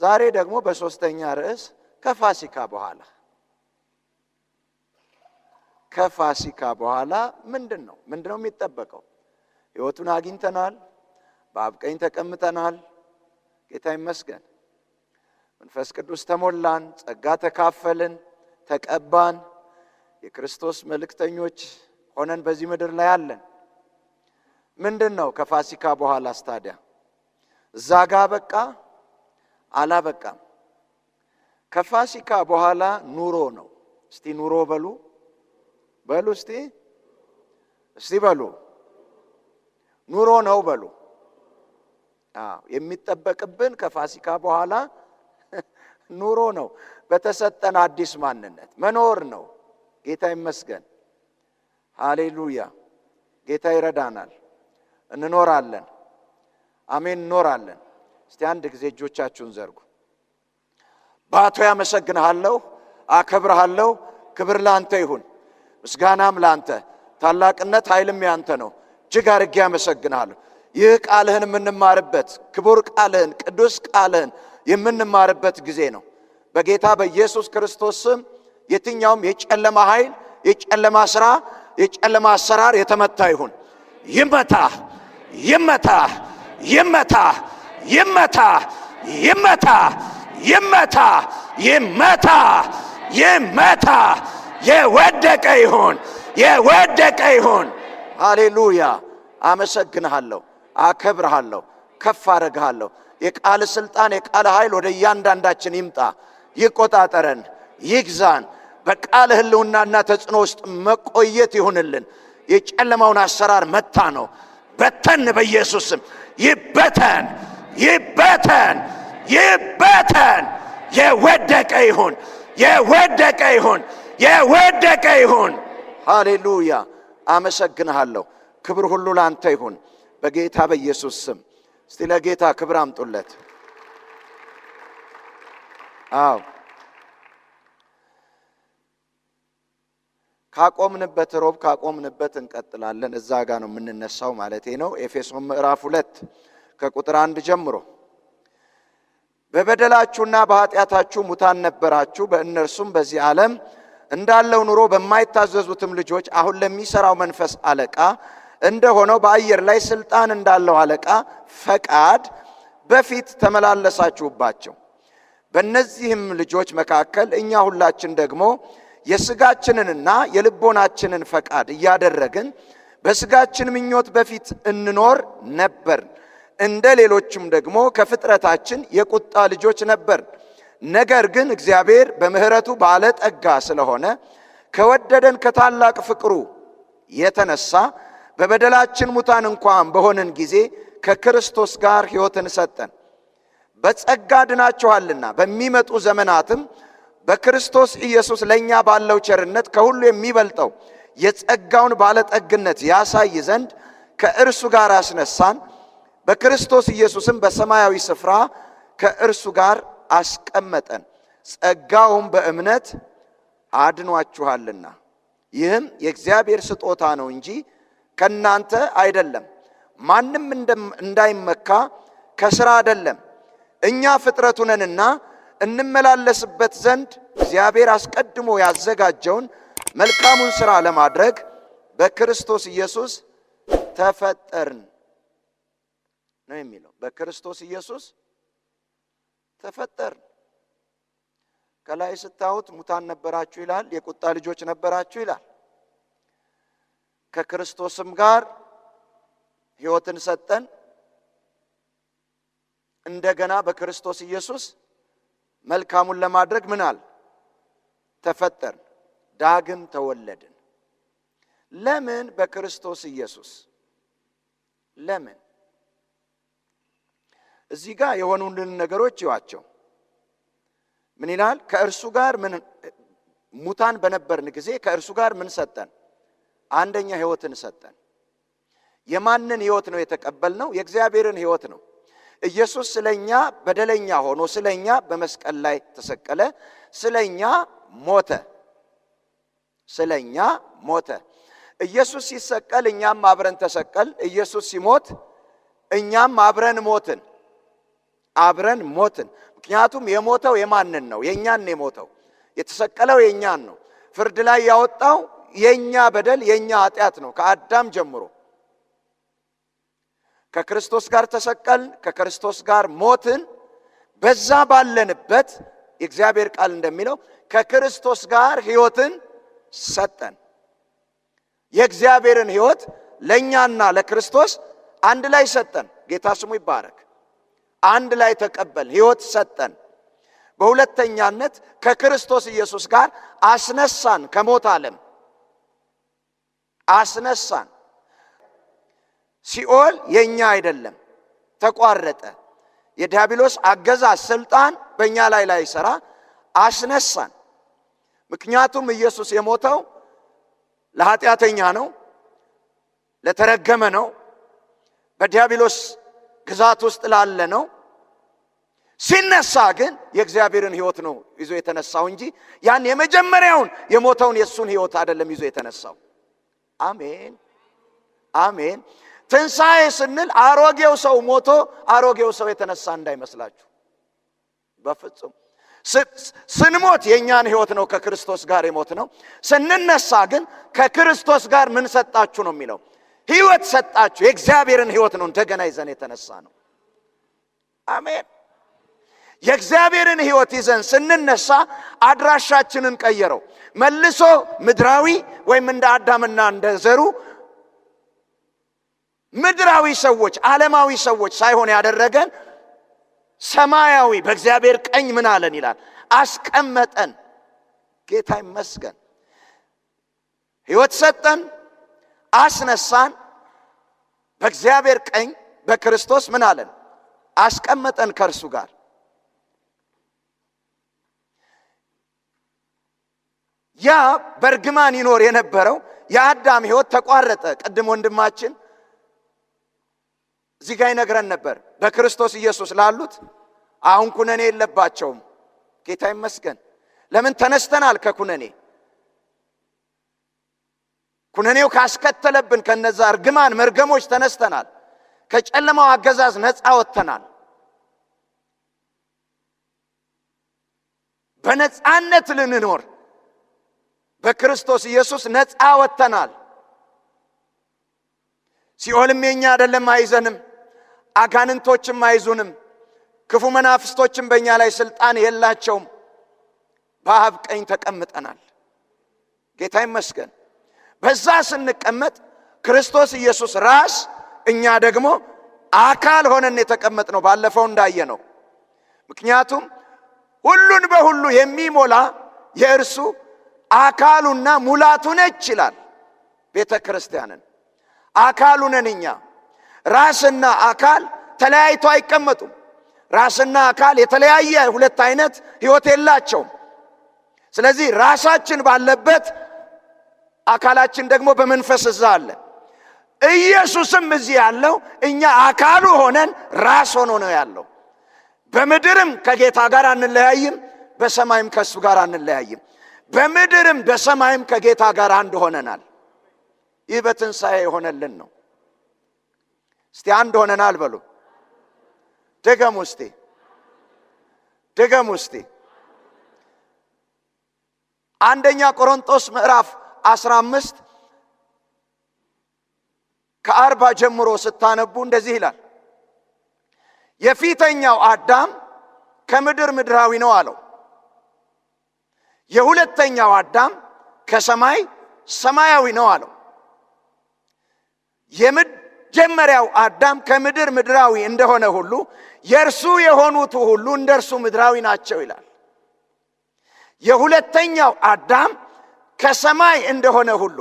ዛሬ ደግሞ በሶስተኛ ርዕስ ከፋሲካ በኋላ ምንድነው የሚጠበቀው? ሕይወቱን አግኝተናል፣ በአብ ቀኝ ተቀምጠናል። ጌታ ይመስገን። መንፈስ ቅዱስ ተሞላን፣ ጸጋ ተካፈልን፣ ተቀባን፣ የክርስቶስ መልእክተኞች ሆነን በዚህ ምድር ላይ አለን። ምንድነው ከፋሲካ በኋላ ታዲያ? እዛ ጋር በቃ አላበቃም። ከፋሲካ በኋላ ኑሮ ነው። እስቲ ኑሮ በሉ እስቲ በሉ ኑሮ ነው በሉ። የሚጠበቅብን ከፋሲካ በኋላ ኑሮ ነው። በተሰጠን አዲስ ማንነት መኖር ነው። ጌታ ይመስገን። ሃሌሉያ። ጌታ ይረዳናል። እንኖራለን። አሜን፣ እንኖራለን። እስቲ አንድ ጊዜ እጆቻችሁን ዘርጉ። ባቶ ያመሰግንሃለሁ፣ አከብርሃለሁ። ክብር ላንተ ይሁን፣ ምስጋናም ላንተ፣ ታላቅነት ኃይልም ያንተ ነው። እጅግ አድርጌ ያመሰግንሃለሁ። ይህ ቃልህን የምንማርበት ክቡር ቃልህን ቅዱስ ቃልህን የምንማርበት ጊዜ ነው። በጌታ በኢየሱስ ክርስቶስ ስም የትኛውም የጨለማ ኃይል፣ የጨለማ ሥራ፣ የጨለማ አሰራር የተመታ ይሁን። ይመታ ይመታ ይመታ ይመታ ይመታ ይመታ ይመታ ይመታ። የወደቀ ይሁን የወደቀ ይሁን። ሃሌሉያ። አመሰግንሃለሁ፣ አከብርሃለሁ፣ ከፍ አደርግሃለሁ። የቃል ስልጣን የቃል ኃይል ወደ እያንዳንዳችን ይምጣ፣ ይቆጣጠረን፣ ይግዛን። በቃል ህልውናና ተጽዕኖ ውስጥ መቆየት ይሁንልን። የጨለማውን አሰራር መታ ነው በተን፣ በኢየሱስ ስም ይበተን ይበተን ይበተን። የወደቀ ይሁን የወደቀ ይሁን የወደቀ ይሁን። ሃሌሉያ። አመሰግንሃለሁ። ክብር ሁሉ ላንተ ይሁን በጌታ በኢየሱስ ስም። እስቲ ለጌታ ክብር አምጡለት። ካቆምንበት እንቀጥላለን። እዛ ጋር ነው የምንነሳው ማለቴ ነው። ኤፌሶን ምዕራፍ 2 ከቁጥር 1 ጀምሮ በበደላችሁና በኃጢአታችሁ ሙታን ነበራችሁ፣ በእነርሱም በዚህ ዓለም እንዳለው ኑሮ በማይታዘዙትም ልጆች አሁን ለሚሰራው መንፈስ አለቃ እንደሆነው በአየር ላይ ስልጣን እንዳለው አለቃ ፈቃድ በፊት ተመላለሳችሁባቸው። በእነዚህም ልጆች መካከል እኛ ሁላችን ደግሞ የሥጋችንንና የልቦናችንን ፈቃድ እያደረግን በሥጋችን ምኞት በፊት እንኖር ነበር። እንደ ሌሎችም ደግሞ ከፍጥረታችን የቁጣ ልጆች ነበር። ነገር ግን እግዚአብሔር በምሕረቱ ባለጠጋ ስለሆነ ከወደደን ከታላቅ ፍቅሩ የተነሳ በበደላችን ሙታን እንኳን በሆንን ጊዜ ከክርስቶስ ጋር ሕይወትን ሰጠን። በጸጋ ድናችኋልና በሚመጡ ዘመናትም በክርስቶስ ኢየሱስ ለእኛ ባለው ቸርነት ከሁሉ የሚበልጠው የጸጋውን ባለጠግነት ያሳይ ዘንድ ከእርሱ ጋር አስነሳን። በክርስቶስ ኢየሱስም በሰማያዊ ስፍራ ከእርሱ ጋር አስቀመጠን። ጸጋውም በእምነት አድኗችኋልና ይህም የእግዚአብሔር ስጦታ ነው እንጂ ከናንተ አይደለም፣ ማንም እንዳይመካ ከሥራ አይደለም። እኛ ፍጥረቱ ነንና እንመላለስበት ዘንድ እግዚአብሔር አስቀድሞ ያዘጋጀውን መልካሙን ሥራ ለማድረግ በክርስቶስ ኢየሱስ ተፈጠርን ነው የሚለው። በክርስቶስ ኢየሱስ ተፈጠርን። ከላይ ስታዩት ሙታን ነበራችሁ ይላል፣ የቁጣ ልጆች ነበራችሁ ይላል። ከክርስቶስም ጋር ሕይወትን ሰጠን። እንደገና በክርስቶስ ኢየሱስ መልካሙን ለማድረግ ምናል ተፈጠርን፣ ዳግም ተወለድን። ለምን? በክርስቶስ ኢየሱስ። ለምን? እዚህ ጋር የሆኑልን ነገሮች ይዋቸው። ምን ይላል? ከእርሱ ጋር ሙታን በነበርን ጊዜ ከእርሱ ጋር ምን ሰጠን? አንደኛ ሕይወትን ሰጠን። የማንን ሕይወት ነው የተቀበልነው? የእግዚአብሔርን ሕይወት ነው። ኢየሱስ ስለኛ በደለኛ ሆኖ ስለኛ በመስቀል ላይ ተሰቀለ፣ ስለኛ ሞተ። ስለኛ ሞተ። ኢየሱስ ሲሰቀል እኛም አብረን ተሰቀል። ኢየሱስ ሲሞት እኛም አብረን ሞትን። አብረን ሞትን። ምክንያቱም የሞተው የማንን ነው? የኛን ነው የሞተው። የተሰቀለው የኛን ነው። ፍርድ ላይ ያወጣው የኛ በደል የኛ ኃጢአት ነው ከአዳም ጀምሮ። ከክርስቶስ ጋር ተሰቀልን፣ ከክርስቶስ ጋር ሞትን። በዛ ባለንበት የእግዚአብሔር ቃል እንደሚለው ከክርስቶስ ጋር ሕይወትን ሰጠን። የእግዚአብሔርን ሕይወት ለኛና ለክርስቶስ አንድ ላይ ሰጠን። ጌታ ስሙ ይባረክ። አንድ ላይ ተቀበል፣ ሕይወት ሰጠን። በሁለተኛነት ከክርስቶስ ኢየሱስ ጋር አስነሳን። ከሞት ዓለም አስነሳን። ሲኦል የኛ አይደለም፣ ተቋረጠ። የዲያብሎስ አገዛዝ ስልጣን በእኛ ላይ ሰራ፣ አስነሳን። ምክንያቱም ኢየሱስ የሞተው ለኃጢአተኛ ነው፣ ለተረገመ ነው፣ በዲያብሎስ ግዛት ውስጥ ላለ ነው። ሲነሳ ግን የእግዚአብሔርን ሕይወት ነው ይዞ የተነሳው እንጂ ያን የመጀመሪያውን የሞተውን የሱን ሕይወት አይደለም ይዞ የተነሳው። አሜን አሜን። ትንሣኤ ስንል አሮጌው ሰው ሞቶ አሮጌው ሰው የተነሳ እንዳይመስላችሁ በፍጹም። ስንሞት የኛን ሕይወት ነው ከክርስቶስ ጋር የሞት ነው። ስንነሳ ግን ከክርስቶስ ጋር ምን ሰጣችሁ ነው የሚለው? ሕይወት ሰጣችሁ። የእግዚአብሔርን ሕይወት ነው እንደገና ይዘን የተነሳ ነው። አሜን። የእግዚአብሔርን ሕይወት ይዘን ስንነሳ አድራሻችንን ቀየረው። መልሶ ምድራዊ ወይም እንደ አዳምና እንደ ዘሩ ምድራዊ ሰዎች ዓለማዊ ሰዎች ሳይሆን ያደረገን ሰማያዊ በእግዚአብሔር ቀኝ ምን አለን ይላል? አስቀመጠን። ጌታ ይመስገን። ሕይወት ሰጠን፣ አስነሳን። በእግዚአብሔር ቀኝ በክርስቶስ ምን አለን? አስቀመጠን ከእርሱ ጋር። ያ በርግማን ይኖር የነበረው የአዳም ሕይወት ተቋረጠ። ቅድም ወንድማችን እዚህ ጋር ይነግረን ነበር። በክርስቶስ ኢየሱስ ላሉት አሁን ኩነኔ የለባቸውም። ጌታ ይመስገን። ለምን? ተነስተናል ከኩነኔ። ኩነኔው ካስከተለብን ከነዛ እርግማን መርገሞች ተነስተናል። ከጨለማው አገዛዝ ነፃ ወጥተናል። በነፃነት ልንኖር በክርስቶስ ኢየሱስ ነፃ ወጥተናል። ሲኦልም የኛ አይደለም፣ አይዘንም። አጋንንቶችም አይዙንም። ክፉ መናፍስቶችም በእኛ ላይ ስልጣን የላቸውም። በአብ ቀኝ ተቀምጠናል። ጌታ ይመስገን። በዛ ስንቀመጥ ክርስቶስ ኢየሱስ ራስ፣ እኛ ደግሞ አካል ሆነን የተቀመጥነው ባለፈው እንዳየነው። ምክንያቱም ሁሉን በሁሉ የሚሞላ የእርሱ አካሉና ሙላቱ ነች ይላል ቤተ ክርስቲያንን። አካሉ ነን እኛ። ራስና አካል ተለያይቶ አይቀመጡም። ራስና አካል የተለያየ ሁለት አይነት ሕይወት የላቸውም። ስለዚህ ራሳችን ባለበት አካላችን ደግሞ በመንፈስ እዛ አለ። ኢየሱስም እዚህ ያለው እኛ አካሉ ሆነን ራስ ሆኖ ነው ያለው። በምድርም ከጌታ ጋር አንለያይም፣ በሰማይም ከሱ ጋር አንለያይም። በምድርም በሰማይም ከጌታ ጋር አንድ ሆነናል። ይህ በትንሣኤ የሆነልን ነው። እስቲ አንድ ሆነናል በሉ። ደገሙ እስቲ፣ ደገሙ እስቲ። አንደኛ ቆሮንቶስ ምዕራፍ 15 ከ40 ጀምሮ ስታነቡ እንደዚህ ይላል። የፊተኛው አዳም ከምድር ምድራዊ ነው አለው። የሁለተኛው አዳም ከሰማይ ሰማያዊ ነው አለው። የመጀመሪያው አዳም ከምድር ምድራዊ እንደሆነ ሁሉ የእርሱ የሆኑት ሁሉ እንደርሱ ምድራዊ ናቸው ይላል። የሁለተኛው አዳም ከሰማይ እንደሆነ ሁሉ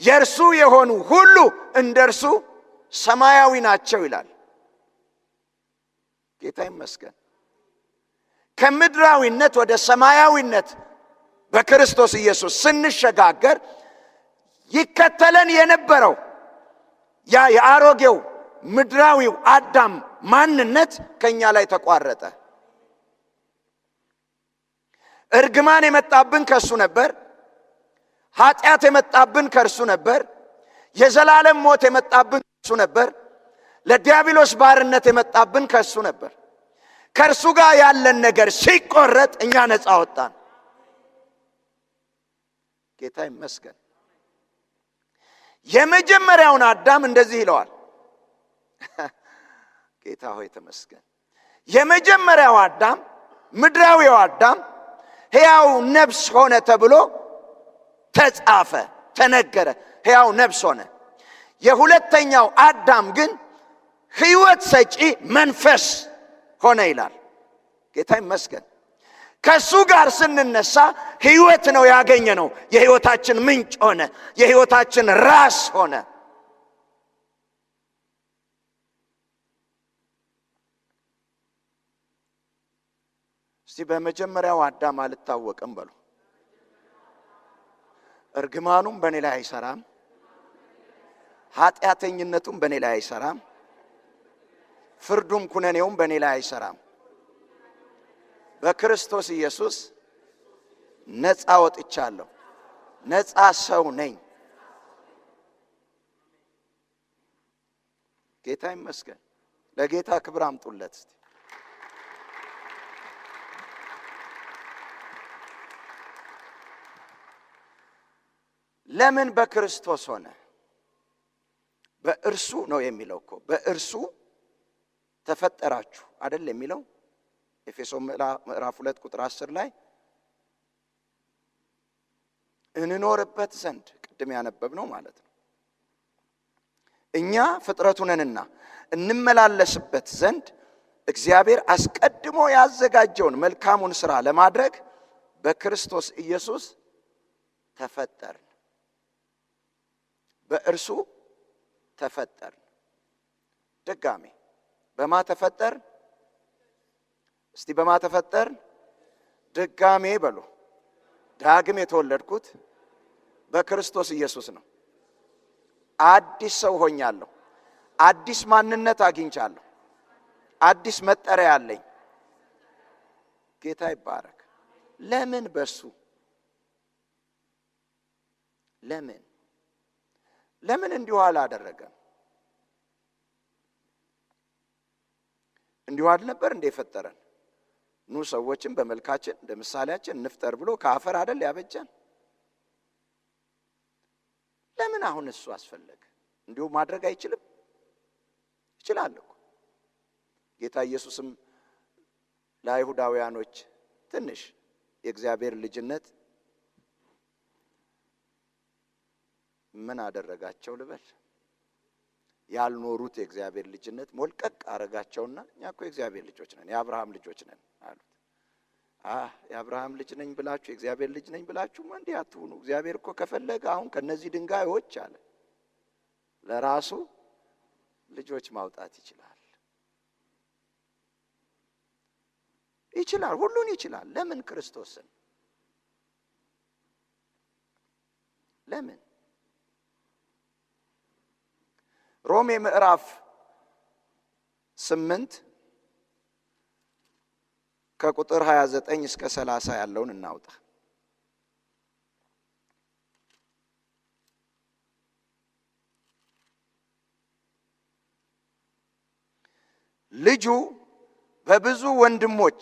የእርሱ የሆኑ ሁሉ እንደርሱ ሰማያዊ ናቸው ይላል። ጌታ ይመስገን። ከምድራዊነት ወደ ሰማያዊነት በክርስቶስ ኢየሱስ ስንሸጋገር ይከተለን የነበረው ያ የአሮጌው ምድራዊው አዳም ማንነት ከኛ ላይ ተቋረጠ። እርግማን የመጣብን ከሱ ነበር። ኃጢአት የመጣብን ከርሱ ነበር። የዘላለም ሞት የመጣብን ከሱ ነበር። ለዲያብሎስ ባርነት የመጣብን ከሱ ነበር። ከእርሱ ጋር ያለን ነገር ሲቆረጥ እኛ ነፃ ወጣን። ጌታ ይመስገን። የመጀመሪያውን አዳም እንደዚህ ይለዋል። ጌታ ሆይ ተመስገን። የመጀመሪያው አዳም ምድራዊው አዳም ሕያው ነፍስ ሆነ ተብሎ ተጻፈ፣ ተነገረ። ሕያው ነፍስ ሆነ። የሁለተኛው አዳም ግን ሕይወት ሰጪ መንፈስ ሆነ ይላል። ጌታ ይመስገን። ከሱ ጋር ስንነሳ ሕይወት ነው ያገኘ ነው። የሕይወታችን ምንጭ ሆነ፣ የሕይወታችን ራስ ሆነ። እስቲ በመጀመሪያው አዳም አልታወቅም በሉ። እርግማኑም በእኔ ላይ አይሰራም፣ ኃጢአተኝነቱም በእኔ ላይ አይሰራም፣ ፍርዱም ኩነኔውም በእኔ ላይ አይሰራም። በክርስቶስ ኢየሱስ ነፃ ወጥቻለሁ፣ ነፃ ሰው ነኝ። ጌታ ይመስገን። ለጌታ ክብር አምጡለት እስቲ። ለምን በክርስቶስ ሆነ? በእርሱ ነው የሚለው እኮ። በእርሱ ተፈጠራችሁ አይደል የሚለው ኤፌሶን ምዕራፍ 2 ቁጥር 10 ላይ እንኖርበት ዘንድ ቅድም ያነበብነው ማለት ነው። እኛ ፍጥረቱ ነንና እንመላለስበት ዘንድ እግዚአብሔር አስቀድሞ ያዘጋጀውን መልካሙን ሥራ ለማድረግ በክርስቶስ ኢየሱስ ተፈጠርን። በእርሱ ተፈጠርን። ድጋሜ በማ ተፈጠርን? እስቲ በማ ተፈጠርን? ድጋሜ በሉ። ዳግም የተወለድኩት በክርስቶስ ኢየሱስ ነው። አዲስ ሰው ሆኛለሁ። አዲስ ማንነት አግኝቻለሁ። አዲስ መጠሪያ አለኝ። ጌታ ይባረክ። ለምን በሱ? ለምን እንዲሁ አላደረገም? እንዲሁ አልነበር እንደ ፈጠረን? ኑ ሰዎችን በመልካችን እንደ ምሳሌያችን እንፍጠር ብሎ ከአፈር አይደል ያበጀን? ለምን አሁን እሱ አስፈለገ? እንዲሁ ማድረግ አይችልም? ይችላል እኮ። ጌታ ኢየሱስም ለአይሁዳውያኖች ትንሽ የእግዚአብሔር ልጅነት ምን አደረጋቸው ልበል? ያልኖሩት የእግዚአብሔር ልጅነት ሞልቀቅ አረጋቸውና እኛ እኮ የእግዚአብሔር ልጆች ነን፣ የአብርሃም ልጆች ነን አሉት። የአብርሃም ልጅ ነኝ ብላችሁ የእግዚአብሔር ልጅ ነኝ ብላችሁማ እንዲህ አትሁኑ። እግዚአብሔር እኮ ከፈለገ አሁን ከነዚህ ድንጋዮች አለ ለራሱ ልጆች ማውጣት ይችላል። ሁሉን ይችላል። ለምን ክርስቶስን? ለምን? ሮሜ ምዕራፍ 8 ከቁጥር 29 እስከ 30 ያለውን እናውጣ። ልጁ በብዙ ወንድሞች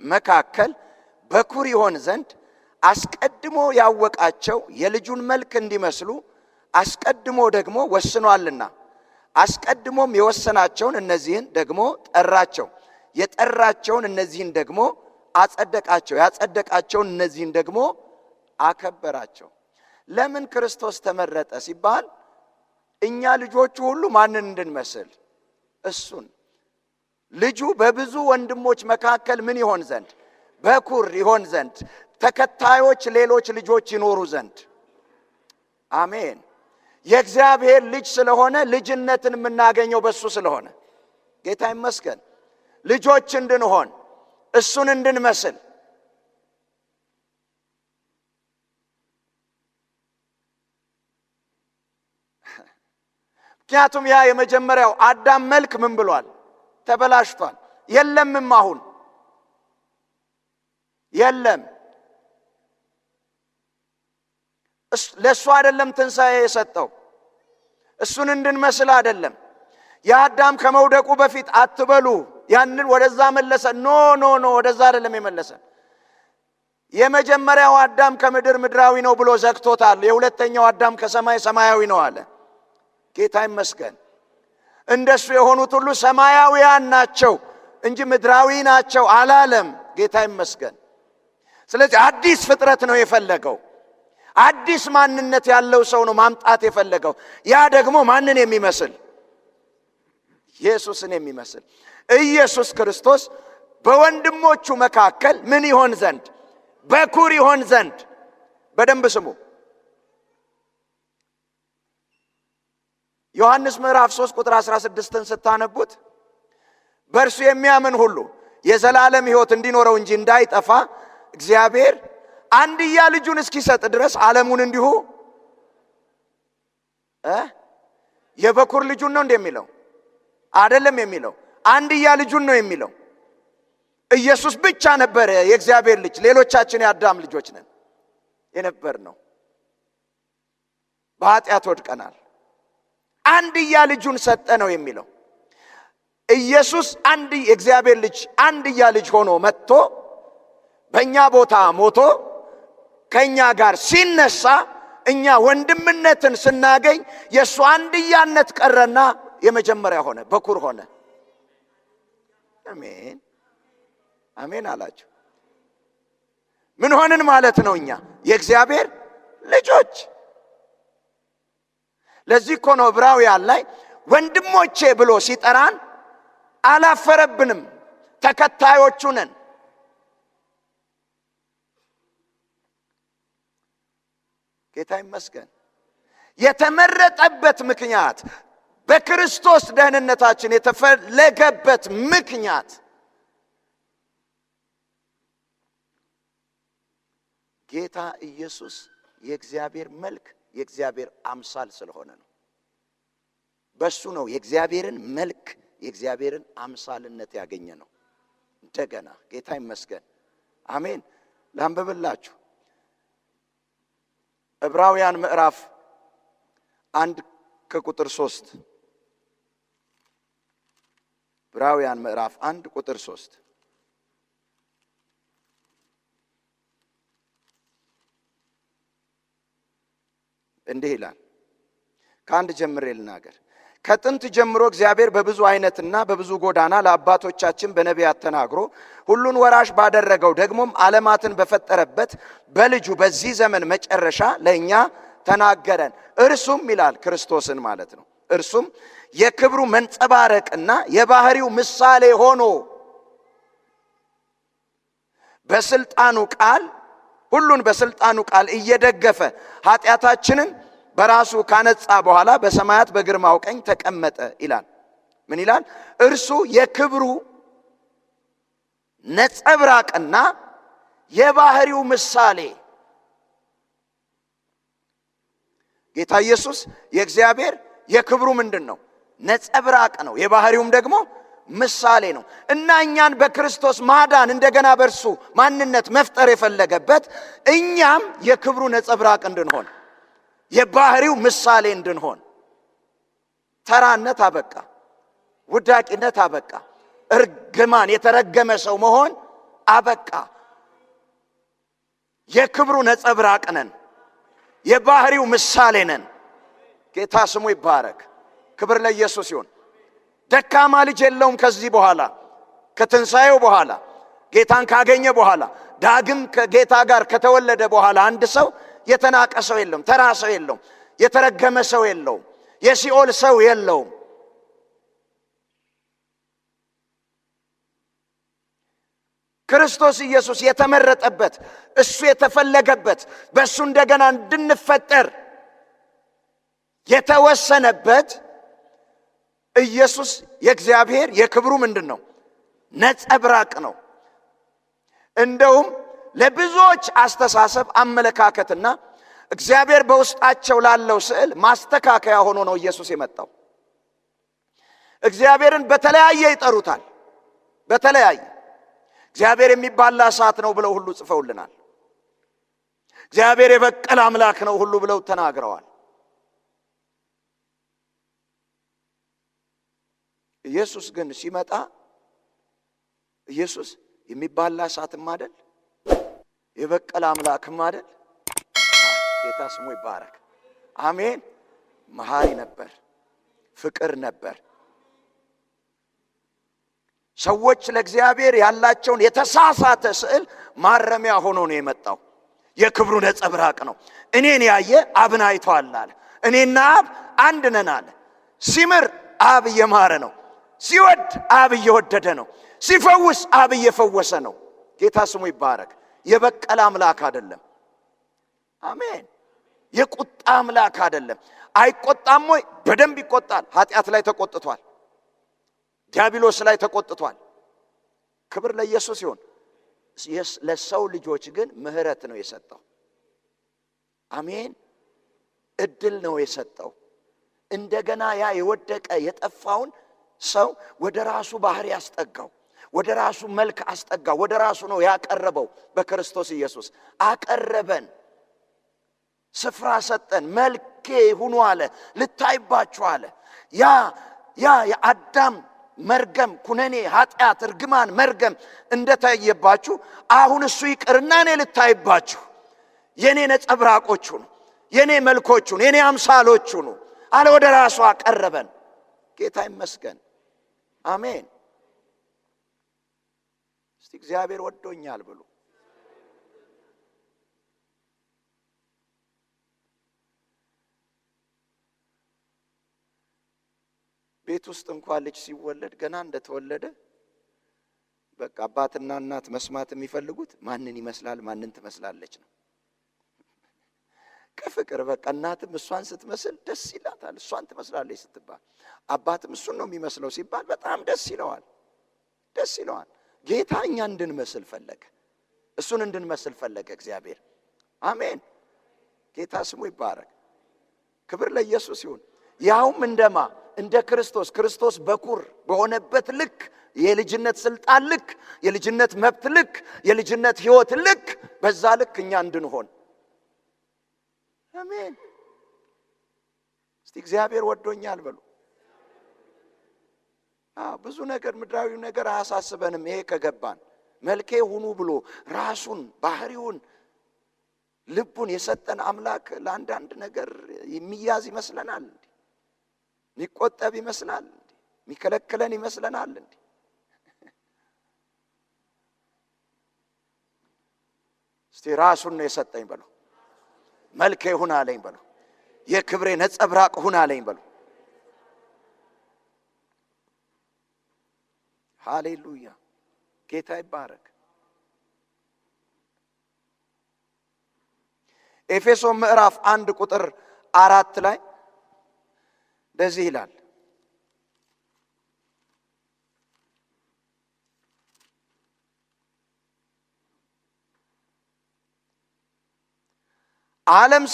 መካከል በኩር ይሆን ዘንድ አስቀድሞ ያወቃቸው የልጁን መልክ እንዲመስሉ አስቀድሞ ደግሞ ወስኗልና፣ አስቀድሞም የወሰናቸውን እነዚህን ደግሞ ጠራቸው፣ የጠራቸውን እነዚህን ደግሞ አጸደቃቸው፣ ያጸደቃቸውን እነዚህን ደግሞ አከበራቸው። ለምን ክርስቶስ ተመረጠ ሲባል እኛ ልጆቹ ሁሉ ማንን እንድንመስል? እሱን። ልጁ በብዙ ወንድሞች መካከል ምን ይሆን ዘንድ? በኩር ይሆን ዘንድ፣ ተከታዮች ሌሎች ልጆች ይኖሩ ዘንድ። አሜን። የእግዚአብሔር ልጅ ስለሆነ ልጅነትን የምናገኘው በሱ ስለሆነ ጌታ ይመስገን። ልጆች እንድንሆን እሱን እንድንመስል ምክንያቱም ያ የመጀመሪያው አዳም መልክ ምን ብሏል? ተበላሽቷል። የለምም፣ አሁን የለም። ለሱ አይደለም ትንሣኤ የሰጠው፣ እሱን እንድንመስል አይደለም። የአዳም ከመውደቁ በፊት አትበሉ ያንን ወደዛ መለሰ። ኖ ኖ ኖ፣ ወደዛ አይደለም የመለሰን። የመጀመሪያው አዳም ከምድር ምድራዊ ነው ብሎ ዘግቶታል። የሁለተኛው አዳም ከሰማይ ሰማያዊ ነው አለ። ጌታ ይመስገን። እንደሱ የሆኑት ሁሉ ሰማያዊያን ናቸው እንጂ ምድራዊ ናቸው አላለም። ጌታ ይመስገን። ስለዚህ አዲስ ፍጥረት ነው የፈለገው። አዲስ ማንነት ያለው ሰው ነው ማምጣት የፈለገው። ያ ደግሞ ማንን የሚመስል? ኢየሱስን የሚመስል። ኢየሱስ ክርስቶስ በወንድሞቹ መካከል ምን ይሆን ዘንድ? በኩር ይሆን ዘንድ። በደንብ ስሙ። ዮሐንስ ምዕራፍ 3 ቁጥር 16ን ስታነቡት በእርሱ የሚያምን ሁሉ የዘላለም ሕይወት እንዲኖረው እንጂ እንዳይጠፋ እግዚአብሔር አንድያ ልጁን እስኪሰጥ ድረስ ዓለሙን እንዲሁ የበኩር ልጁን ነው እንደሚለው አይደለም የሚለው፣ አንድያ ልጁን ነው የሚለው። ኢየሱስ ብቻ ነበር የእግዚአብሔር ልጅ። ሌሎቻችን የአዳም ልጆች ነን የነበር ነው። በኃጢአት ወድቀናል። አንድያ ልጁን ሰጠ ነው የሚለው። ኢየሱስ አንድ የእግዚአብሔር ልጅ አንድያ ልጅ ሆኖ መጥቶ በእኛ ቦታ ሞቶ ከእኛ ጋር ሲነሳ እኛ ወንድምነትን ስናገኝ የእሱ አንድያነት ቀረና የመጀመሪያ ሆነ፣ በኩር ሆነ። አሜን አሜን አላችሁ። ምን ሆንን ማለት ነው? እኛ የእግዚአብሔር ልጆች። ለዚህ እኮ ነው ዕብራውያን ላይ ወንድሞቼ ብሎ ሲጠራን አላፈረብንም፣ ተከታዮቹ ነን። ጌታ ይመስገን። የተመረጠበት ምክንያት በክርስቶስ ደህንነታችን የተፈለገበት ምክንያት ጌታ ኢየሱስ የእግዚአብሔር መልክ የእግዚአብሔር አምሳል ስለሆነ ነው። በሱ ነው የእግዚአብሔርን መልክ የእግዚአብሔርን አምሳልነት ያገኘ ነው። እንደገና ጌታ ይመስገን። አሜን። ላንብብላችሁ ዕብራውያን ምዕራፍ 1 ከቁጥር 3 ዕብራውያን ምዕራፍ 1 ቁጥር 3 እንዲህ ይላል። ከአንድ ጀምሬ ልናገር። ከጥንት ጀምሮ እግዚአብሔር በብዙ አይነትና በብዙ ጎዳና ለአባቶቻችን በነቢያት ተናግሮ ሁሉን ወራሽ ባደረገው ደግሞም ዓለማትን በፈጠረበት በልጁ በዚህ ዘመን መጨረሻ ለእኛ ተናገረን። እርሱም ይላል ክርስቶስን ማለት ነው። እርሱም የክብሩ መንጸባረቅና የባህሪው ምሳሌ ሆኖ በስልጣኑ ቃል ሁሉን በስልጣኑ ቃል እየደገፈ ኃጢአታችንን በራሱ ካነጻ በኋላ በሰማያት በግርማው ቀኝ ተቀመጠ ይላል። ምን ይላል? እርሱ የክብሩ ነጸብራቅና የባህሪው ምሳሌ። ጌታ ኢየሱስ የእግዚአብሔር የክብሩ ምንድን ነው? ነጸብራቅ ነው። የባህሪውም ደግሞ ምሳሌ ነው። እና እኛን በክርስቶስ ማዳን እንደገና በእርሱ ማንነት መፍጠር የፈለገበት እኛም የክብሩ ነጸብራቅ እንድንሆን የባህሪው ምሳሌ እንድንሆን። ተራነት አበቃ፣ ውዳቂነት አበቃ፣ እርግማን የተረገመ ሰው መሆን አበቃ። የክብሩ ነጸብራቅ ነን፣ የባህሪው ምሳሌ ነን። ጌታ ስሙ ይባረክ። ክብር ለኢየሱስ ይሁን። ደካማ ልጅ የለውም ከዚህ በኋላ ከትንሣኤው በኋላ ጌታን ካገኘ በኋላ ዳግም ከጌታ ጋር ከተወለደ በኋላ አንድ ሰው የተናቀ ሰው የለውም፣ ተራ ሰው የለውም፣ የተረገመ ሰው የለውም፣ የሲኦል ሰው የለውም። ክርስቶስ ኢየሱስ የተመረጠበት እሱ የተፈለገበት በእሱ እንደገና እንድንፈጠር የተወሰነበት ኢየሱስ የእግዚአብሔር የክብሩ ምንድን ነው? ነጸብራቅ ነው። እንደውም ለብዙዎች አስተሳሰብ አመለካከትና እግዚአብሔር በውስጣቸው ላለው ስዕል ማስተካከያ ሆኖ ነው ኢየሱስ የመጣው። እግዚአብሔርን በተለያየ ይጠሩታል። በተለያየ እግዚአብሔር የሚባላ እሳት ነው ብለው ሁሉ ጽፈውልናል። እግዚአብሔር የበቀል አምላክ ነው ሁሉ ብለው ተናግረዋል። ኢየሱስ ግን ሲመጣ ኢየሱስ የሚባላ እሳትም አይደል? የበቀለ አምላክም አይደል? ጌታ ስሙ ይባረክ። አሜን። መሐሪ ነበር፣ ፍቅር ነበር። ሰዎች ለእግዚአብሔር ያላቸውን የተሳሳተ ስዕል ማረሚያ ሆኖ ነው የመጣው። የክብሩ ነጸብራቅ ነው። እኔን ያየ አብን አይቷል አለ። እኔና አብ አንድ ነን አለ። ሲምር አብ እየማረ ነው። ሲወድ አብ እየወደደ ነው። ሲፈውስ አብ እየፈወሰ ነው። ጌታ ስሙ ይባረክ። የበቀለ አምላክ አይደለም። አሜን። የቁጣ አምላክ አይደለም። አይቆጣም ወይ? በደንብ ይቆጣል። ኃጢአት ላይ ተቆጥቷል። ዲያብሎስ ላይ ተቆጥቷል። ክብር ለኢየሱስ ይሁን። ለሰው ልጆች ግን ምህረት ነው የሰጠው። አሜን። እድል ነው የሰጠው። እንደገና ያ የወደቀ የጠፋውን ሰው ወደ ራሱ ባህሪ አስጠጋው፣ ወደ ራሱ መልክ አስጠጋው። ወደ ራሱ ነው ያቀረበው። በክርስቶስ ኢየሱስ አቀረበን፣ ስፍራ ሰጠን። መልኬ ሁኑ አለ፣ ልታይባችሁ አለ። ያ የአዳም መርገም፣ ኩነኔ፣ ኃጢአት፣ እርግማን፣ መርገም እንደታየባችሁ አሁን እሱ ይቅርና እኔ ልታይባችሁ፣ የኔ ነጸብራቆች ሁኑ፣ የኔ መልኮች ሁኑ፣ የኔ አምሳሎች ሁኑ አለ። ወደ ራሱ አቀረበን። ጌታ ይመስገን። አሜን። እስቲ እግዚአብሔር ወዶኛል ብሉ። ቤት ውስጥ እንኳን ልጅ ሲወለድ ገና እንደተወለደ በቃ አባትና እናት መስማት የሚፈልጉት ማንን ይመስላል፣ ማንን ትመስላለች ነው። ከፍቅር በቃ እናትም እሷን ስትመስል ደስ ይላታል። እሷን ትመስላለች ስትባል፣ አባትም እሱን ነው የሚመስለው ሲባል በጣም ደስ ይለዋል፣ ደስ ይለዋል። ጌታ እኛ እንድንመስል ፈለገ፣ እሱን እንድንመስል ፈለገ እግዚአብሔር። አሜን። ጌታ ስሙ ይባረክ። ክብር ለኢየሱስ ይሁን። ያውም እንደማ እንደ ክርስቶስ በኩር በሆነበት ልክ፣ የልጅነት ስልጣን ልክ፣ የልጅነት መብት ልክ፣ የልጅነት ሕይወት ልክ፣ በዛ ልክ እኛ እንድንሆን። አሜን። እስቲ እግዚአብሔር ወዶኛል በሉ። ብዙ ነገር ምድራዊ ነገር አያሳስበንም። ይሄ ከገባን መልኬ ሁኑ ብሎ ራሱን ባህሪውን ልቡን የሰጠን አምላክ ለአንዳንድ ነገር የሚያዝ ይመስለናል እንዴ? የሚቆጠብ ይመስላል እንዴ? የሚከለክለን ይመስለናል እንዴ? እስቲ ራሱን ነው የሰጠኝ በሉ። መልኬ ሁን አለኝ በሉ። የክብሬ ነጸብራቅ ሁን አለኝ በሉ። ሃሌሉያ። ጌታ ይባረክ። ኤፌሶን ምዕራፍ 1 ቁጥር 4 ላይ እንደዚህ ይላል፣ ዓለም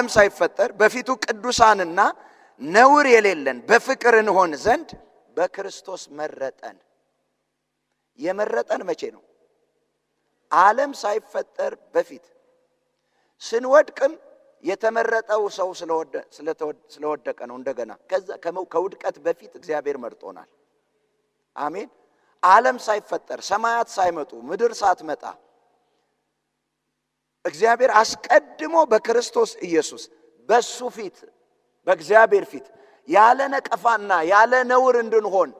ሳይፈጠር በፊቱ ቅዱሳንና ነውር የሌለን በፍቅር እንሆን ዘንድ በክርስቶስ መረጠን። የመረጠን መቼ ነው? ዓለም ሳይፈጠር በፊት። ስንወድቅም የተመረጠው ሰው ስለወደቀ ነው። እንደገና ከውድቀት በፊት እግዚአብሔር መርጦናል። አሜን። ዓለም ሳይፈጠር፣ ሰማያት ሳይመጡ፣ ምድር ሳትመጣ እግዚአብሔር አስቀድሞ በክርስቶስ ኢየሱስ በሱ ፊት በእግዚአብሔር ፊት ያለ ነቀፋና ያለ ነውር እንድንሆን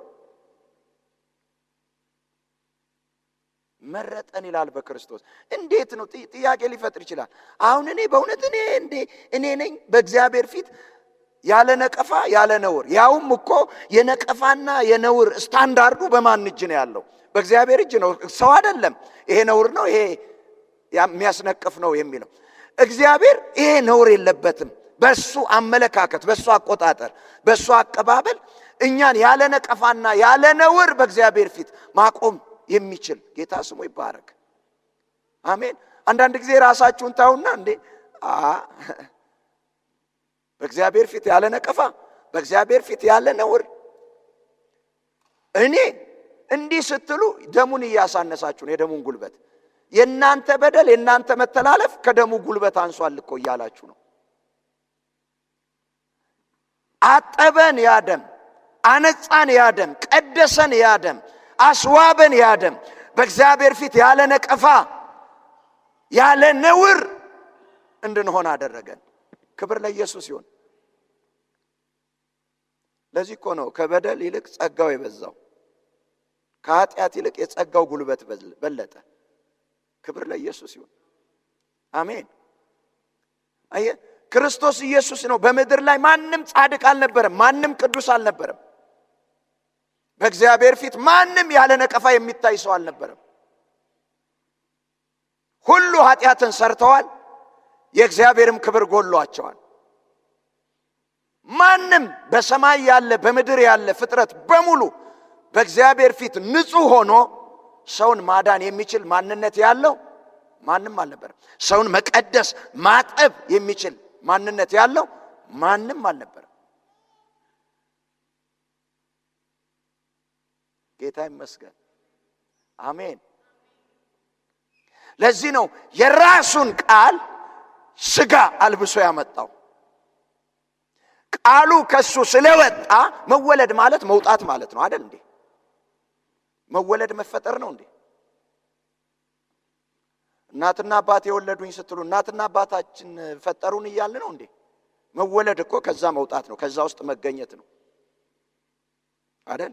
መረጠን ይላል። በክርስቶስ እንዴት ነው? ጥያቄ ሊፈጥር ይችላል። አሁን እኔ በእውነት እኔ ነኝ በእግዚአብሔር ፊት ያለ ነቀፋ ያለ ነውር? ያውም እኮ የነቀፋና የነውር ስታንዳርዱ በማን እጅ ነው ያለው? በእግዚአብሔር እጅ ነው። ሰው አይደለም። ይሄ ነውር ነው፣ ይሄ የሚያስነቅፍ ነው የሚለው እግዚአብሔር ይሄ ነውር የለበትም። በሱ አመለካከት፣ በሱ አቆጣጠር፣ በሱ አቀባበል እኛን ያለ ነቀፋና ያለ ነውር በእግዚአብሔር ፊት ማቆም የሚችል ጌታ ስሙ ይባረክ። አሜን። አንዳንድ ጊዜ ራሳችሁን ታውና እንዴ በእግዚአብሔር ፊት ያለ ነቀፋ፣ በእግዚአብሔር ፊት ያለ ነውር እኔ እንዲህ ስትሉ ደሙን እያሳነሳችሁ ነው። የደሙን ጉልበት የእናንተ በደል የእናንተ መተላለፍ ከደሙ ጉልበት አንሷል እኮ እያላችሁ ነው። አጠበን ያ ደም አነጻን ያደም፣ ቀደሰን ያደም፣ አስዋበን ያደም፣ በእግዚአብሔር ፊት ያለ ነቀፋ ያለ ነውር እንድንሆን አደረገን። ክብር ለኢየሱስ ይሁን። ለዚህ እኮ ነው ከበደል ይልቅ ጸጋው የበዛው፣ ከኃጢአት ይልቅ የጸጋው ጉልበት በለጠ። ክብር ለኢየሱስ ይሁን። አሜን። አየ ክርስቶስ ኢየሱስ ነው። በምድር ላይ ማንም ጻድቅ አልነበረም፣ ማንም ቅዱስ አልነበረም። በእግዚአብሔር ፊት ማንም ያለ ነቀፋ የሚታይ ሰው አልነበረም። ሁሉ ኃጢአትን ሰርተዋል፣ የእግዚአብሔርም ክብር ጎሏቸዋል። ማንም በሰማይ ያለ በምድር ያለ ፍጥረት በሙሉ በእግዚአብሔር ፊት ንጹሕ ሆኖ ሰውን ማዳን የሚችል ማንነት ያለው ማንም አልነበረም። ሰውን መቀደስ ማጠብ የሚችል ማንነት ያለው ማንም አልነበረም። ጌታ ይመስገን። አሜን። ለዚህ ነው የራሱን ቃል ሥጋ አልብሶ ያመጣው። ቃሉ ከሱ ስለወጣ መወለድ ማለት መውጣት ማለት ነው አይደል እንዴ? መወለድ መፈጠር ነው እንዴ? እናትና አባት የወለዱኝ ስትሉ እናትና አባታችን ፈጠሩን እያልን ነው እንዴ? መወለድ እኮ ከዛ መውጣት ነው፣ ከዛ ውስጥ መገኘት ነው አይደል?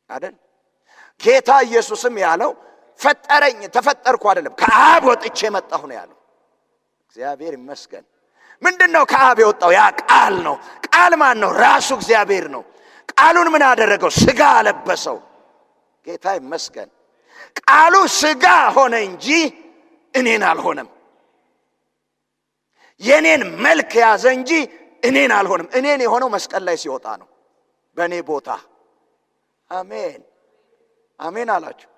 አይደል? ጌታ ኢየሱስም ያለው ፈጠረኝ ተፈጠርኩ አይደለም፣ ከአብ ወጥቼ መጣሁ ነው ያለው። እግዚአብሔር ይመስገን። ምንድነው ከአብ የወጣው? ያ ቃል ነው። ቃል ማን ነው? ራሱ እግዚአብሔር ነው። ቃሉን ምን አደረገው? ሥጋ አለበሰው። ጌታ ይመስገን። ቃሉ ሥጋ ሆነ እንጂ እኔን አልሆነም። የኔን መልክ ያዘ እንጂ እኔን አልሆነም። እኔን የሆነው መስቀል ላይ ሲወጣ ነው፣ በእኔ ቦታ። አሜን አሜን አላችሁ።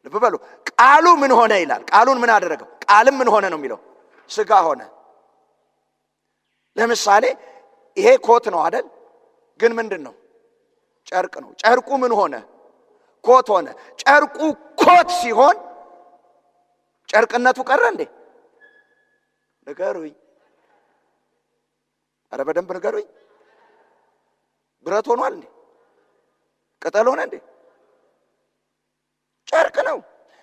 ልብ በሉ። ቃሉ ምን ሆነ ይላል። ቃሉን ምን አደረገው? ቃልም ምን ሆነ ነው የሚለው? ሥጋ ሆነ። ለምሳሌ ይሄ ኮት ነው አይደል? ግን ምንድን ነው? ጨርቅ ነው። ጨርቁ ምን ሆነ? ኮት ሆነ። ጨርቁ ኮት ሲሆን ጨርቅነቱ ቀረ እንዴ? ንገሩኝ። አረ በደንብ ንገሩኝ። ብረት ሆኗል እንዴ? ቅጠል ሆነ እንዴ? ጨርቅ ነው።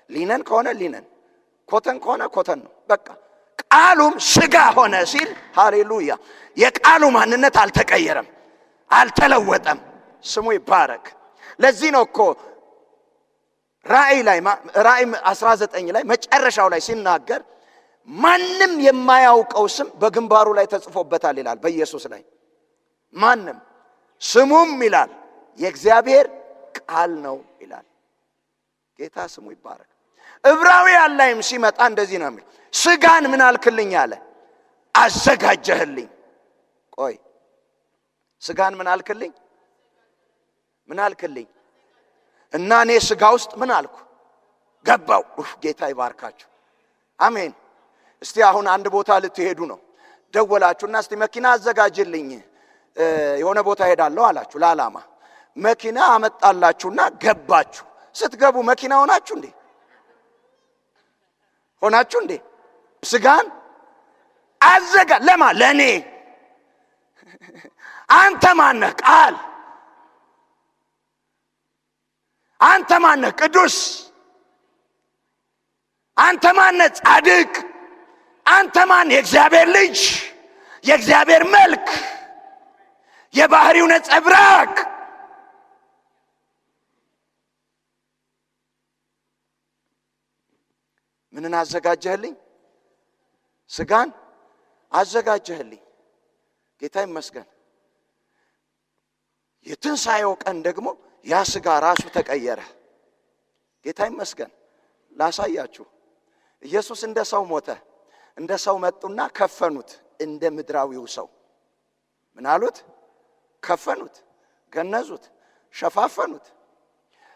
ሊነን ከሆነ ሊነን፣ ኮተን ከሆነ ኮተን ነው በቃ። ቃሉም ሥጋ ሆነ ሲል ሃሌሉያ፣ የቃሉ ማንነት አልተቀየረም፣ አልተለወጠም። ስሙ ይባረክ። ለዚህ ነው እኮ ራእይ 19 ላይ መጨረሻው ላይ ሲናገር ማንም የማያውቀው ስም በግንባሩ ላይ ተጽፎበታል ይላል። በኢየሱስ ላይ ማንም፣ ስሙም ይላል የእግዚአብሔር ቃል ነው ይላል። ጌታ ስሙ ይባረክ። ዕብራውያን ላይም ሲመጣ እንደዚህ ነው የሚል፣ ሥጋን ምን አልክልኝ አለ? አዘጋጀህልኝ። ቆይ ሥጋን ምን አልክልኝ? ምን አልክልኝ? እና እኔ ሥጋ ውስጥ ምን አልኩ? ገባው። ጌታ ይባርካችሁ። አሜን። እስቲ አሁን አንድ ቦታ ልትሄዱ ነው። ደወላችሁና እስቲ መኪና አዘጋጅልኝ የሆነ ቦታ ሄዳለሁ አላችሁ ለዓላማ። መኪና አመጣላችሁና ገባችሁ። ስትገቡ መኪና ሆናችሁ እንዴ? ሆናችሁ እንዴ? ሥጋን አዘጋ ለማ? ለኔ። አንተ ማነህ? ቃል። አንተ ማነህ? ቅዱስ። አንተ ማነህ? ጻድቅ። አንተ ማነህ? የእግዚአብሔር ልጅ፣ የእግዚአብሔር መልክ፣ የባህሪው ነጸብራቅ። ምንን አዘጋጀህልኝ? ሥጋን አዘጋጀህልኝ። ጌታ ይመስገን። የትንሣኤው ቀን ደግሞ ያ ሥጋ ራሱ ተቀየረ። ጌታ ይመስገን። ላሳያችሁ። ኢየሱስ እንደ ሰው ሞተ። እንደ ሰው መጡና ከፈኑት። እንደ ምድራዊው ሰው ምን አሉት? ከፈኑት፣ ገነዙት፣ ሸፋፈኑት።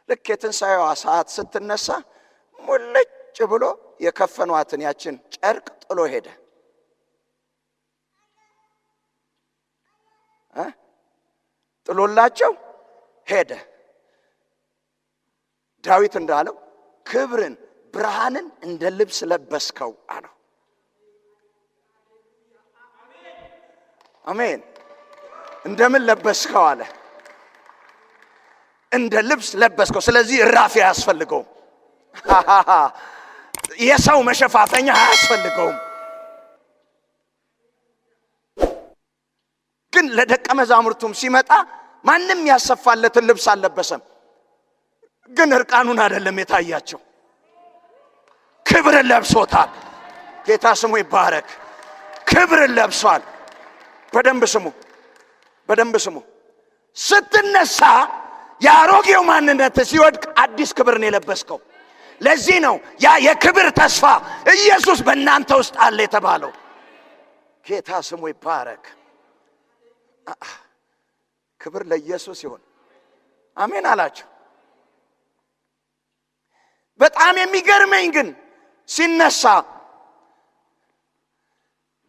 ልክ የትንሣኤዋ ሰዓት ስትነሳ ሙልጭ ብሎ የከፈኗትን ያችን ጨርቅ ጥሎ ሄደ። ጥሎላቸው ሄደ። ዳዊት እንዳለው ክብርን ብርሃንን እንደ ልብስ ለበስከው አለው። አሜን። እንደምን ለበስከው አለ? እንደ ልብስ ለበስከው። ስለዚህ እራፊ አያስፈልገውም። የሰው መሸፋፈኛ አያስፈልገውም። ግን ለደቀ መዛሙርቱም ሲመጣ ማንም ያሰፋለትን ልብስ አልለበሰም። ግን እርቃኑን አይደለም የታያቸው፣ ክብርን ለብሶታል። ጌታ ስሙ ይባረክ። ክብርን ለብሷል። በደንብ ስሙ። ስትነሳ የአሮጌው ማንነት ሲወድቅ አዲስ ክብርን የለበስከው። ለዚህ ነው ያ የክብር ተስፋ ኢየሱስ በእናንተ ውስጥ አለ የተባለው። ጌታ ስሙ ይባረክ። ክብር ለኢየሱስ ይሁን። አሜን አላችሁ። በጣም የሚገርመኝ ግን ሲነሳ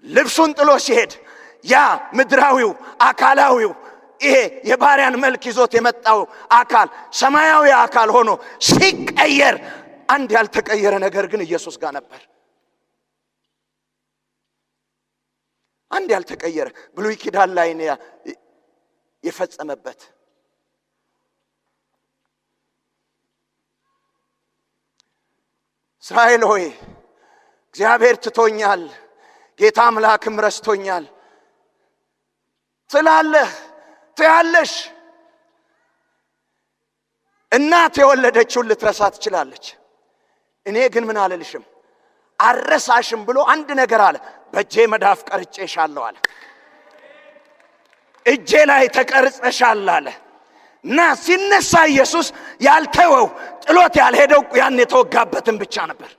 ልብሱን ጥሎ ሲሄድ ያ ምድራዊው አካላዊው ይሄ የባሪያን መልክ ይዞት የመጣው አካል ሰማያዊ አካል ሆኖ ሲቀየር አንድ ያልተቀየረ ነገር ግን ኢየሱስ ጋር ነበር። አንድ ያልተቀየረ ብሉይ ኪዳን ላይ የፈጸመበት እስራኤል ሆይ እግዚአብሔር ትቶኛል፣ ጌታ አምላክም ረስቶኛል ትላለህ ትያለሽ። እናት የወለደችውን ልትረሳ ትችላለች። እኔ ግን ምን አልልሽም አልረሳሽም ብሎ አንድ ነገር አለ። በእጄ መዳፍ ቀርጬሻለሁ አለ። እጄ ላይ ተቀርጸሻል አለ። እና ሲነሳ ኢየሱስ ያልተወው ጥሎት ያልሄደው ያን የተወጋበትን ብቻ ነበር።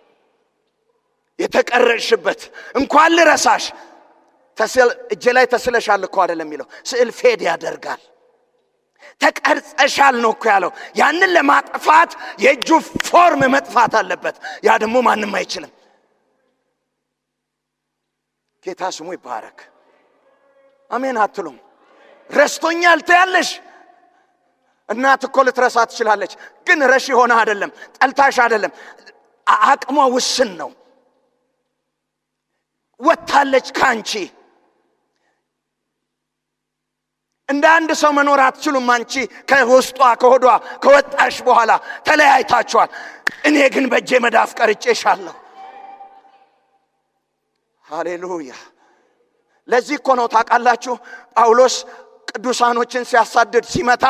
የተቀረጽሽበት እንኳን ልረሳሽ እጄ ላይ ተስለሻል እኮ አይደለም የሚለው፣ ስዕል ፌድ ያደርጋል። ተቀርጸሻል ነው እኮ ያለው። ያንን ለማጥፋት የእጁ ፎርም መጥፋት አለበት። ያ ደግሞ ማንም አይችልም። ጌታ ስሙ ይባረክ። አሜን አትሉም? ረስቶኛል ትያለሽ። እናት እኮ ልትረሳ ትችላለች። ግን ረሺ ሆነ አይደለም፣ ጠልታሽ አይደለም። አቅሟ ውስን ነው። ወጣለች ካንቺ። እንደ አንድ ሰው መኖር አትችሉም። አንቺ ከውስጧ ከሆዷ ከወጣሽ በኋላ ተለያይታችኋል። እኔ ግን በእጄ መዳፍ ቀርጬሻለሁ። ሃሌሉያ። ለዚህ እኮ ነው ታውቃላችሁ ጳውሎስ ቅዱሳኖችን ሲያሳድድ ሲመታ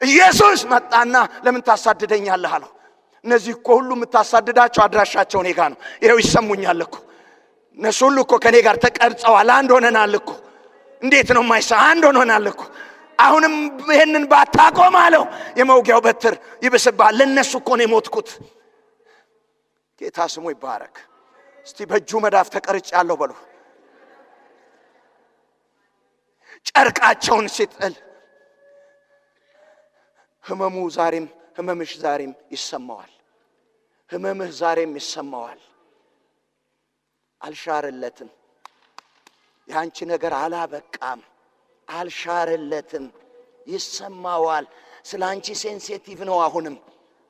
ኢየሱስ መጣና ለምን ታሳድደኛለህ አለው። እነዚህ እኮ ሁሉ የምታሳድዳቸው አድራሻቸው እኔ ጋር ነው። ይኸው ይሰሙኛል እኮ እነሱ ሁሉ እኮ ከኔ ጋር ተቀርጸዋል። አንድ ሆነናል እኮ። እንዴት ነው የማይሳ አንድ ሆነናል እኮ። አሁንም ይሄንን ባታቆም አለው የመውጊያው በትር ይብስብሃል። ለነሱ እኮ ነው የሞትኩት። ጌታ ስሙ ይባረክ። እስቲ በእጁ መዳፍ ተቀርጫለሁ በሉ። ጨርቃቸውን ሲጥል ህመምሽ ዛሬም ይሰማዋል። ህመምህ ዛሬም ይሰማዋል። አልሻረለትም። ያንቺ ነገር አላበቃም። አልሻረለትም። ይሰማዋል። ስላንቺ ሴንሲቲቭ ነው አሁንም።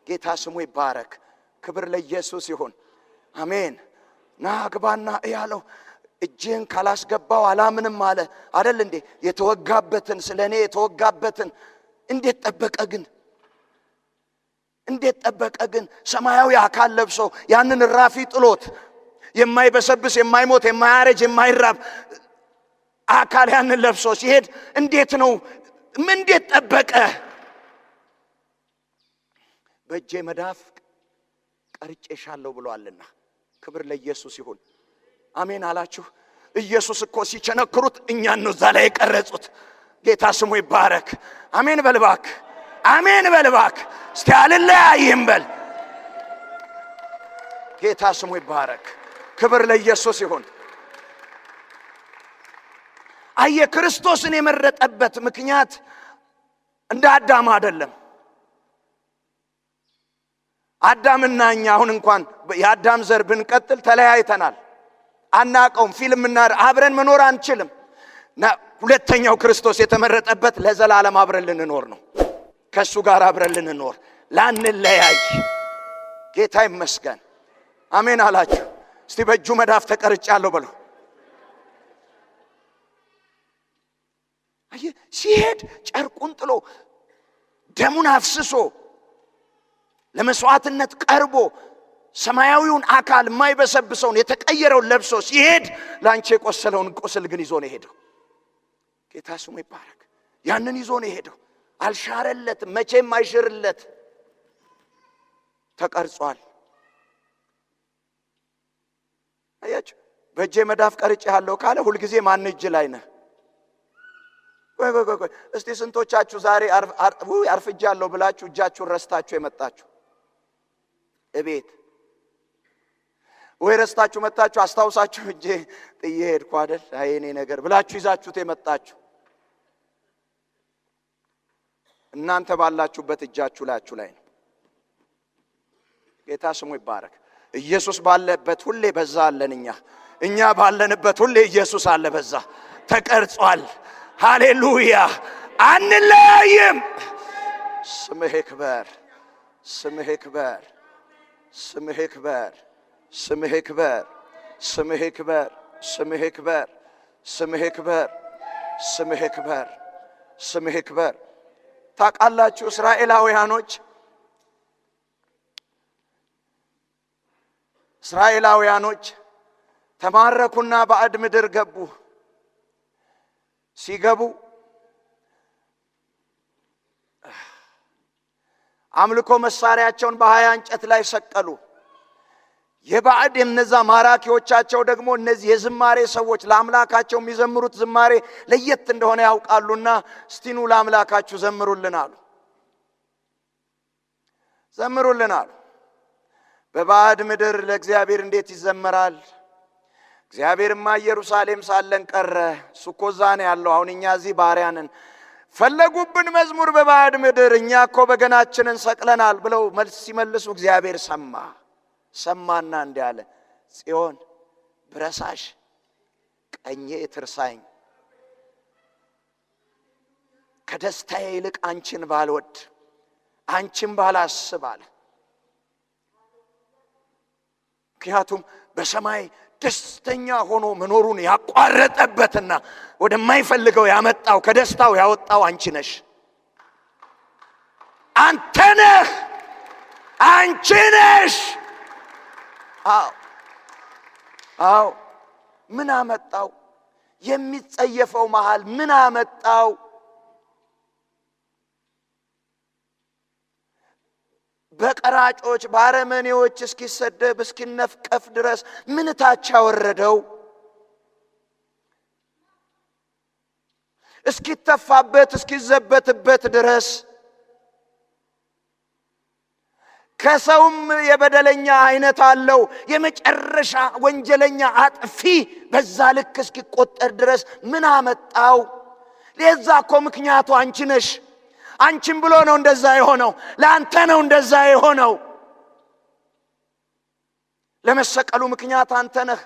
ጌታ ስሙ ይባረክ። ክብር ለኢየሱስ ይሁን። አሜን። ና ግባና ያለው እጄን ካላስገባው አላምንም አለ አይደል እንዴ? የተወጋበትን ስለኔ የተወጋበትን እንዴት ጠበቀ ግን ሰማያዊ አካል ለብሶ ያንን ራፊ ጥሎት የማይበሰብስ የማይሞት የማያረጅ የማይራብ አካል ያንን ለብሶ ሲሄድ እንዴት ጠበቀ? በእጄ መዳፍ ቀርጬሻለሁ ብሏልና ክብር ለኢየሱስ ይሁን። አሜን አላችሁ? ኢየሱስ እኮ ሲቸነክሩት እኛን ነው እዛ ላይ የቀረጹት። ጌታ ስሙ ይባረክ። አሜን በልባክ፣ አሜን በልባክ። እስቲ አልለያይም በል። ጌታ ስሙ ይባረክ። ክብር ለኢየሱስ ይሁን። አየ ክርስቶስን የመረጠበት ምክንያት እንደ አዳም አይደለም። አዳምና እኛ አሁን እንኳን የአዳም ዘር ብንቀጥል ተለያይተናል። አናቀውም። ፊልምና አብረን መኖር አንችልም። ሁለተኛው ክርስቶስ የተመረጠበት ለዘላለም አብረን ልንኖር ነው። ከሱ ጋር አብረን ልንኖር ላንለያይ። ጌታ ይመስገን። አሜን አላችሁ? እስቲ በእጁ መዳፍ ተቀርጫለሁ በሉ። ሲሄድ ጨርቁን ጥሎ ደሙን አፍስሶ ለመስዋዕትነት ቀርቦ ሰማያዊውን አካል የማይበሰብሰውን የተቀየረውን ለብሶ ሲሄድ ላንቺ የቆሰለውን ቁስል ግን ይዞ ነው የሄደው። ጌታ ስሙ ይባረክ። ያንን ይዞ ነው የሄደው። አልሻረለትም፣ መቼም አይሽርለት። ተቀርጿል። አያችሁ፣ በእጄ መዳፍ ቀርጬ ያለው ካለ ሁልጊዜ ማን እጅ ላይ ነህ? ቆይ እስቲ ስንቶቻችሁ ዛሬ አርፍጃለሁ ብላችሁ እጃችሁን ረስታችሁ የመጣችሁ እቤት? ወይ ረስታችሁ መጣችሁ አስታውሳችሁ እጄ ጥዬ ሄድኩ አይደል አይኔ ነገር ብላችሁ ይዛችሁት የመጣችሁ? እናንተ ባላችሁበት እጃችሁ ላይ ነው። ጌታ ስሙ ይባረክ። ኢየሱስ ባለበት ሁሌ በዛ አለን። እኛ ባለንበት ሁሌ ኢየሱስ አለ በዛ። ተቀርጿል። ሃሌሉያ። አንለያይም። ስምህ ይክበር፣ ስምህ ይክበር፣ ስምህ ይክበር፣ ስምህ ይክበር፣ ስምህ ይክበር፣ ስምህ ይክበር፣ ስምህ ይክበር፣ ስምህ ይክበር፣ ስምህ ይክበር። ታውቃላችሁ እስራኤላውያኖች ተማረኩና ባዕድ ምድር ገቡ። ሲገቡ አምልኮ መሳሪያቸውን በ20 እንጨት ላይ ሰቀሉ። የባዕድ የነዛ ማራኪዎቻቸው ደግሞ እነዚህ የዝማሬ ሰዎች ለአምላካቸው የሚዘምሩት ዝማሬ ለየት እንደሆነ ያውቃሉና እስቲኑ ለአምላካችሁ ዘምሩልን አሉ። ዘምሩልን አሉ። በባዕድ ምድር ለእግዚአብሔር እንዴት ይዘመራል? እግዚአብሔርማ ኢየሩሳሌም ሳለን ቀረ። እሱ እኮ እዛ ነው ያለው። አሁን እኛ እዚህ ባሪያ ነን። ፈለጉብን መዝሙር በባዕድ ምድር፣ እኛ እኮ በገናችንን ሰቅለናል ብለው መልስ ሲመልሱ እግዚአብሔር ሰማና እንዲህ አለ፣ ጽዮን ብረሳሽ ቀኜ ትርሳኝ፣ ከደስታዬ ይልቅ አንቺን ባልወድ አንቺን ባላስብ አለ። ምክንያቱም በሰማይ ደስተኛ ሆኖ መኖሩን ያቋረጠበትና ወደማይፈልገው ያመጣው ከደስታው ያወጣው አንቺ ነሽ፣ አንተ ነህ፣ አንቺ ነሽ። አዎ ምን አመጣው? የሚጸየፈው መሃል ምን አመጣው? በቀራጮች ባረመኔዎች እስኪሰደብ እስኪነፍቀፍ ድረስ ምን ታች አወረደው? እስኪተፋበት እስኪዘበትበት ድረስ ከሰውም የበደለኛ አይነት አለው የመጨረሻ ወንጀለኛ አጥፊ በዛ ልክ እስኪቆጠር ድረስ ምን አመጣው? ለዛ እኮ ምክንያቱ አንቺ ነሽ። አንቺም ብሎ ነው እንደዛ የሆነው። ለአንተ ነው እንደዛ የሆነው። ለመሰቀሉ ምክንያት አንተ ነህ።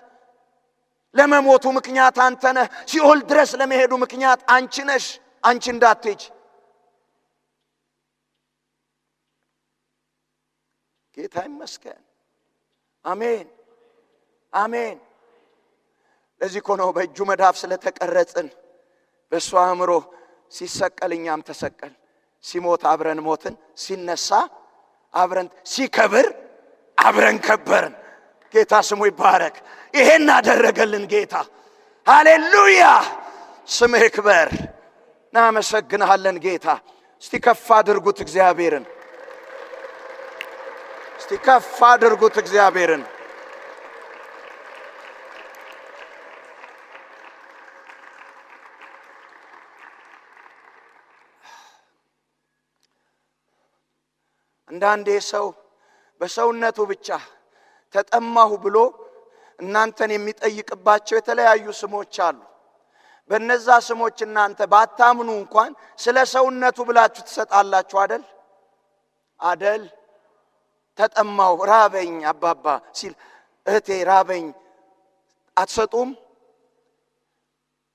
ለመሞቱ ምክንያት አንተ ነህ። ሲኦል ድረስ ለመሄዱ ምክንያት አንቺ ነሽ። አንቺ እንዳትሄጂ። ጌታ ይመስገን። አሜን አሜን። ለዚህ እኮ ነው በእጁ መዳፍ ስለተቀረጽን በእሱ አእምሮ ሲሰቀል እኛም ተሰቀል፣ ሲሞት አብረን ሞትን፣ ሲነሳ አብረን፣ ሲከብር አብረን ከበርን። ጌታ ስሙ ይባረክ። ይሄን አደረገልን ጌታ። ሃሌሉያ። ስምህ ይክበር። እናመሰግንሃለን ጌታ። እስቲ ከፍ አድርጉት እግዚአብሔርን። እስቲ ከፍ አድርጉት እግዚአብሔርን። አንዳንዴ ሰው በሰውነቱ ብቻ ተጠማሁ ብሎ እናንተን የሚጠይቅባቸው የተለያዩ ስሞች አሉ። በእነዛ ስሞች እናንተ ባታምኑ እንኳን ስለ ሰውነቱ ብላችሁ ትሰጣላችሁ አደል? ተጠማሁ፣ ራበኝ አባባ ሲል እህቴ ራበኝ አትሰጡም?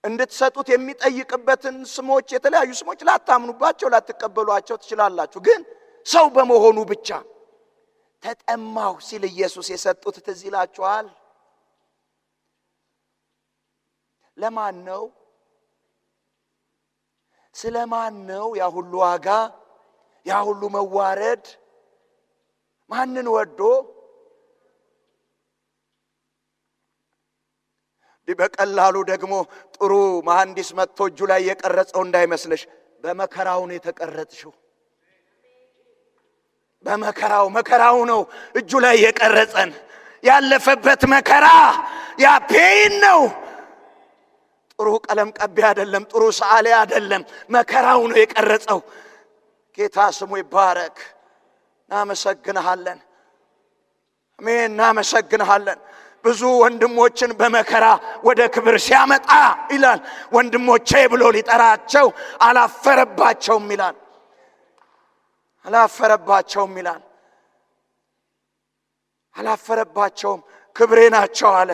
እንድትሰጡት የሚጠይቅበትን ስሞች የተለያዩ ስሞች ላታምኑባቸው ላትቀበሏቸው ትችላላችሁ። ግን ሰው በመሆኑ ብቻ ተጠማሁ ሲል ኢየሱስ የሰጡት ትዝ ይላችኋል? ለማን ነው? ስለማን ነው ያ ሁሉ ዋጋ? ያ ሁሉ መዋረድ ማንን ወዶ? በቀላሉ ደግሞ ጥሩ መሐንዲስ መጥቶ እጁ ላይ የቀረጸው እንዳይመስልሽ፣ በመከራው ነው የተቀረጽሽው። መከራው ነው እጁ ላይ የቀረጸን። ያለፈበት መከራ ያ ፔን ነው። ጥሩ ቀለም ቀቢ አይደለም፣ ጥሩ ሰዓሊ አይደለም። መከራው ነው የቀረጸው። ጌታ ስሙ ይባረክ። እናመሰግንሃለን። አሜን። እናመሰግንሃለን። ብዙ ወንድሞችን በመከራ ወደ ክብር ሲያመጣ ይላል። ወንድሞቼ ብሎ ሊጠራቸው አላፈረባቸውም ይላል። አላፈረባቸውም። ክብሬ ናቸው አለ።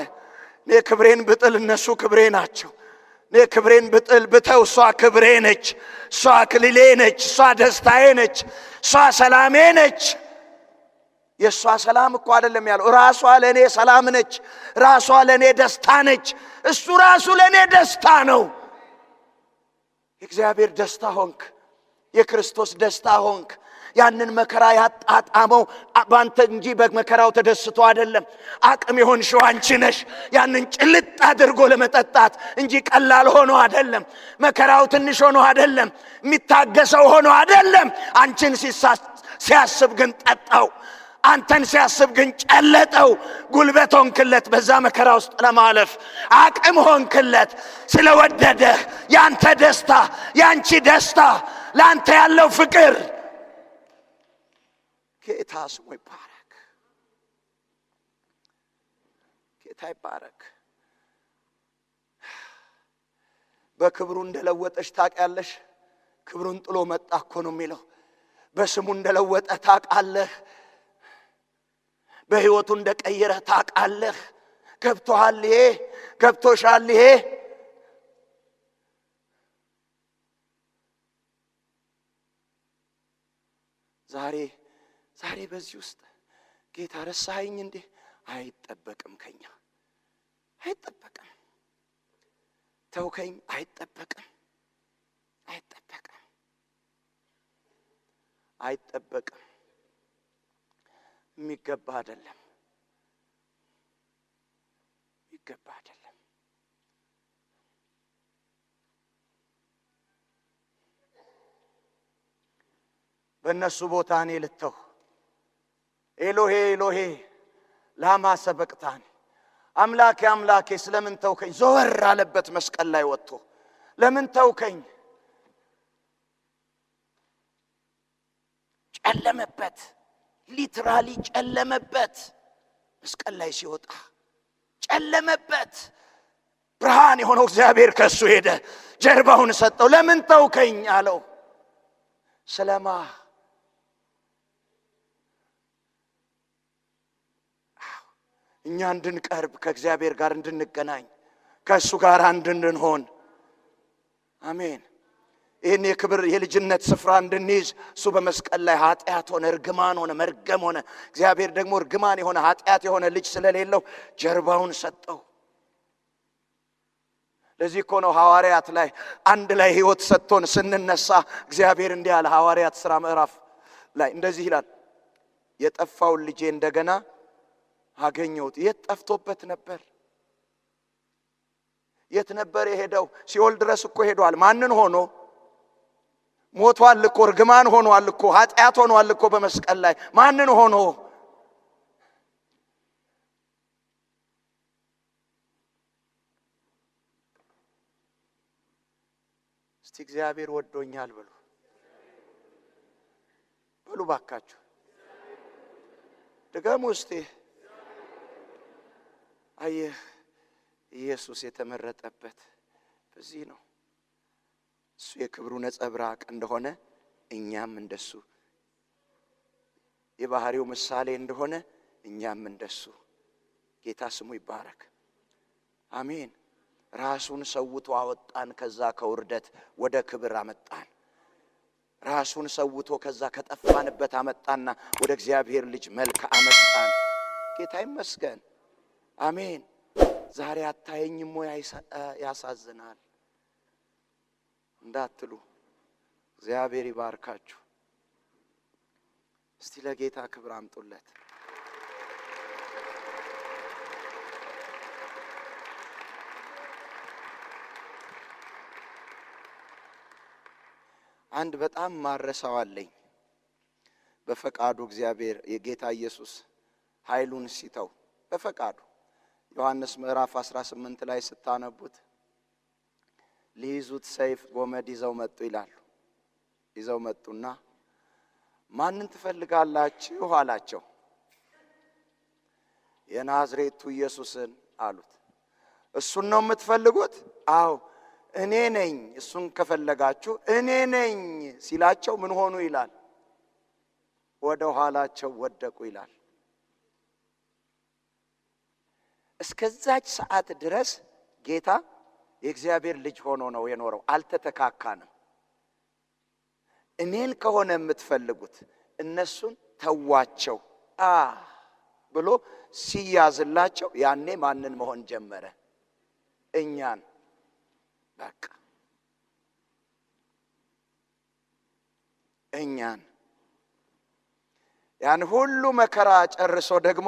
እኔ ክብሬን ብጥል እነሱ ክብሬ ናቸው። እኔ ክብሬን ብጥል ብተው እሷ ክብሬ ነች፣ እሷ አክሊሌ ነች፣ እሷ ደስታዬ ነች፣ እሷ ሰላሜ ነች። የእሷ ሰላም እኮ አይደለም ያለው፣ ራሷ ለእኔ ሰላም ነች፣ ራሷ ለእኔ ደስታ ነች። እሱ ራሱ ለእኔ ደስታ ነው። የእግዚአብሔር ደስታ ሆንክ፣ የክርስቶስ ደስታ ሆንክ። ያንን መከራ ያጣጣመው ባንተ እንጂ በመከራው ተደስቶ አይደለም። አቅም የሆንሽው አንቺ ነሽ፣ ያንን ጭልጥ አድርጎ ለመጠጣት እንጂ ቀላል ሆኖ አይደለም። መከራው ትንሽ ሆኖ አይደለም፣ የሚታገሰው ሆኖ አይደለም። አንቺን ሲያስብ ግን ጠጣው፣ አንተን ሲያስብ ግን ጨለጠው። ጉልበት ሆንክለት፣ በዛ መከራ ውስጥ ለማለፍ አቅም ሆንክለት። ስለወደደህ ያንተ ደስታ፣ ያንቺ ደስታ፣ ላንተ ያለው ፍቅር ጌታ ስሙ ይባረክ። ጌታ ይባረክ። በክብሩ እንደለወጠሽ ታውቂያለሽ። ክብሩን ጥሎ መጣ እኮ ነው የሚለው። በስሙ እንደለወጠ ታውቃለህ። በሕይወቱ እንደቀየረ ታውቃለህ። ገብቶሃል? ይሄ ገብቶሻል? ይሄ ዛሬ በዚህ ውስጥ ጌታ ረሳኸኝ እንዴ? አይጠበቅም፣ ከኛ አይጠበቅም። ተውከኝ፣ አይጠበቅም፣ አይጠበቅም። የሚገባ አይደለም። በእነሱ ቦታ እኔ ልተው። ኤሎሄ ኤሎሄ ላማ ሰበቅታኒ፣ አምላኬ አምላኬ ስለምን ተውከኝ? ዘወር አለበት መስቀል ላይ ወጥቶ ለምን ተውከኝ? ጨለመበት፣ ሊትራሊ ጨለመበት። መስቀል ላይ ሲወጣ ጨለመበት። ብርሃን የሆነው እግዚአብሔር ከሱ ሄደ፣ ጀርባውን ሰጠው። ለምን ተውከኝ አለው። ስለማ እኛ እንድንቀርብ፣ ከእግዚአብሔር ጋር እንድንገናኝ፣ ከእሱ ጋር እንድንሆን። አሜን። ይህን የክብር የልጅነት ስፍራ እንድንይዝ እሱ በመስቀል ላይ ኃጢአት ሆነ፣ እርግማን ሆነ፣ መርገም ሆነ። እግዚአብሔር ደግሞ እርግማን የሆነ ኃጢአት የሆነ ልጅ ስለሌለው ጀርባውን ሰጠው። ለዚህ እኮ ነው ሐዋርያት ላይ አንድ ላይ ሕይወት ሰጥቶን ስንነሳ እግዚአብሔር እንዲህ አለ። ሐዋርያት ሥራ ምዕራፍ ላይ እንደዚህ ይላል፣ የጠፋውን ልጄ እንደገና አገኘሁት። የት ጠፍቶበት ነበር? የት ነበር የሄደው? ሲኦል ድረስ እኮ ሄዷል። ማንን ሆኖ? ሞቷል እኮ፣ እርግማን ሆኗል እኮ፣ ኃጢአት ሆኗል እኮ በመስቀል ላይ። ማንን ሆኖ? እስቲ እግዚአብሔር ወዶኛል በሉ ባካችሁ፣ ድገሙ እስቲ። አየህ፣ ኢየሱስ የተመረጠበት በዚህ ነው። እሱ የክብሩ ነጸብራቅ እንደሆነ እኛም እንደሱ፣ የባህሪው ምሳሌ እንደሆነ እኛም እንደሱ። ጌታ ስሙ ይባረክ። አሜን። ራሱን ሰውቶ አወጣን፣ ከዛ ከውርደት ወደ ክብር አመጣን። ራሱን ሰውቶ ከዛ ከጠፋንበት አመጣና ወደ እግዚአብሔር ልጅ መልክ አመጣን። ጌታ ይመስገን። አሜን። ዛሬ አታየኝም ወይ? ያሳዝናል እንዳትሉ፣ እግዚአብሔር ይባርካችሁ። እስቲ ለጌታ ክብር አምጡለት። አንድ በጣም ማረሳው አለኝ። በፈቃዱ እግዚአብሔር የጌታ ኢየሱስ ኃይሉን ሲተው በፈቃዱ ዮሐንስ ምዕራፍ 18 ላይ ስታነቡት ሊይዙት ሰይፍ ጎመድ ይዘው መጡ ይላሉ። ይዘው መጡና ማንን ትፈልጋላችሁ አላቸው። የናዝሬቱ ኢየሱስን አሉት። እሱን ነው የምትፈልጉት? አዎ እኔ ነኝ። እሱን ከፈለጋችሁ እኔ ነኝ ሲላቸው ምን ሆኑ ይላል? ወደ ኋላቸው ወደቁ ይላል። እስከዛች ሰዓት ድረስ ጌታ የእግዚአብሔር ልጅ ሆኖ ነው የኖረው። አልተተካካንም። እኔን ከሆነ የምትፈልጉት እነሱን ተዋቸው ብሎ ሲያዝላቸው ያኔ ማንን መሆን ጀመረ? እኛን። በቃ እኛን። ያን ሁሉ መከራ ጨርሶ ደግሞ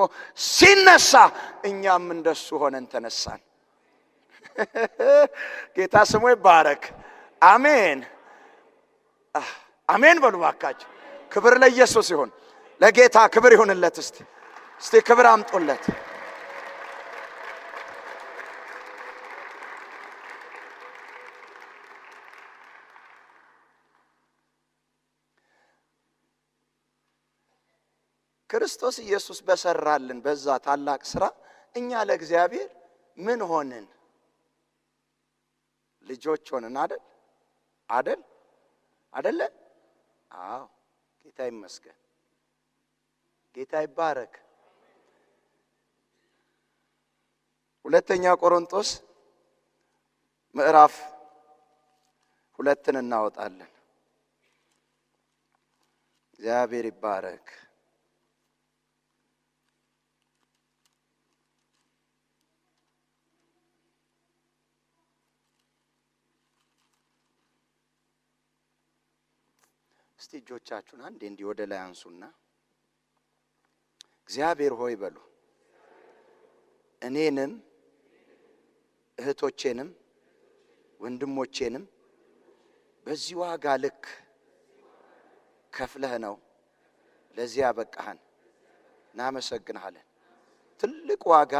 ሲነሳ እኛም እንደሱ ሆነን ተነሳን። ጌታ ስሙ ይባረክ። አሜን አሜን በሉ ባካችሁ። ክብር ለኢየሱስ ይሁን። ለጌታ ክብር ይሁንለት። እስቲ ክብር አምጡለት። ክርስቶስ ኢየሱስ በሰራልን በዛ ታላቅ ሥራ እኛ ለእግዚአብሔር ምን ሆንን? ልጆች ሆንን አይደል? አዎ ጌታ ይመስገን። ጌታ ይባረክ። ሁለተኛ ቆሮንቶስ ምዕራፍ 2 እናወጣለን። እግዚአብሔር ይባረክ። እስቲ እጆቻችሁን አንዴ እንዲህ ወደ ላይ አንሱና እግዚአብሔር ሆይ በሉ። እኔንም እህቶቼንም ወንድሞቼንም በዚህ ዋጋ ልክ ከፍለህ ነው ለዚህ ያበቃህን። እናመሰግንሃለን። ትልቅ ዋጋ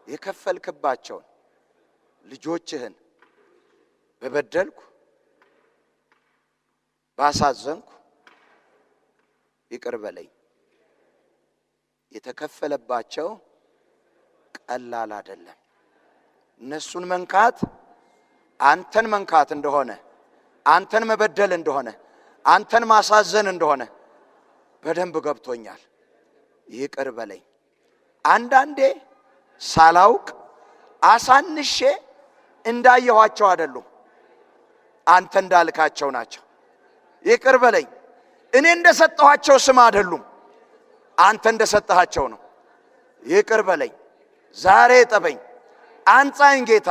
የከፈልክባቸውን ልጆችህን በበደልኩ ባሳዘንኩ ይቅር በለኝ። የተከፈለባቸው ቀላል አይደለም። እነሱን መንካት አንተን መንካት እንደሆነ፣ አንተን መበደል እንደሆነ፣ አንተን ማሳዘን እንደሆነ በደንብ ገብቶኛል። ይቅር በለኝ። አንዳንዴ ሳላውቅ አሳንሼ እንዳየኋቸው አይደሉም፣ አንተ እንዳልካቸው ናቸው። ይቅር በለኝ። እኔ እንደሰጠኋቸው ስም አይደሉም፣ አንተ እንደሰጠሃቸው ነው። ይቅር በለኝ። ዛሬ ጠበኝ፣ አንጻኝ ጌታ።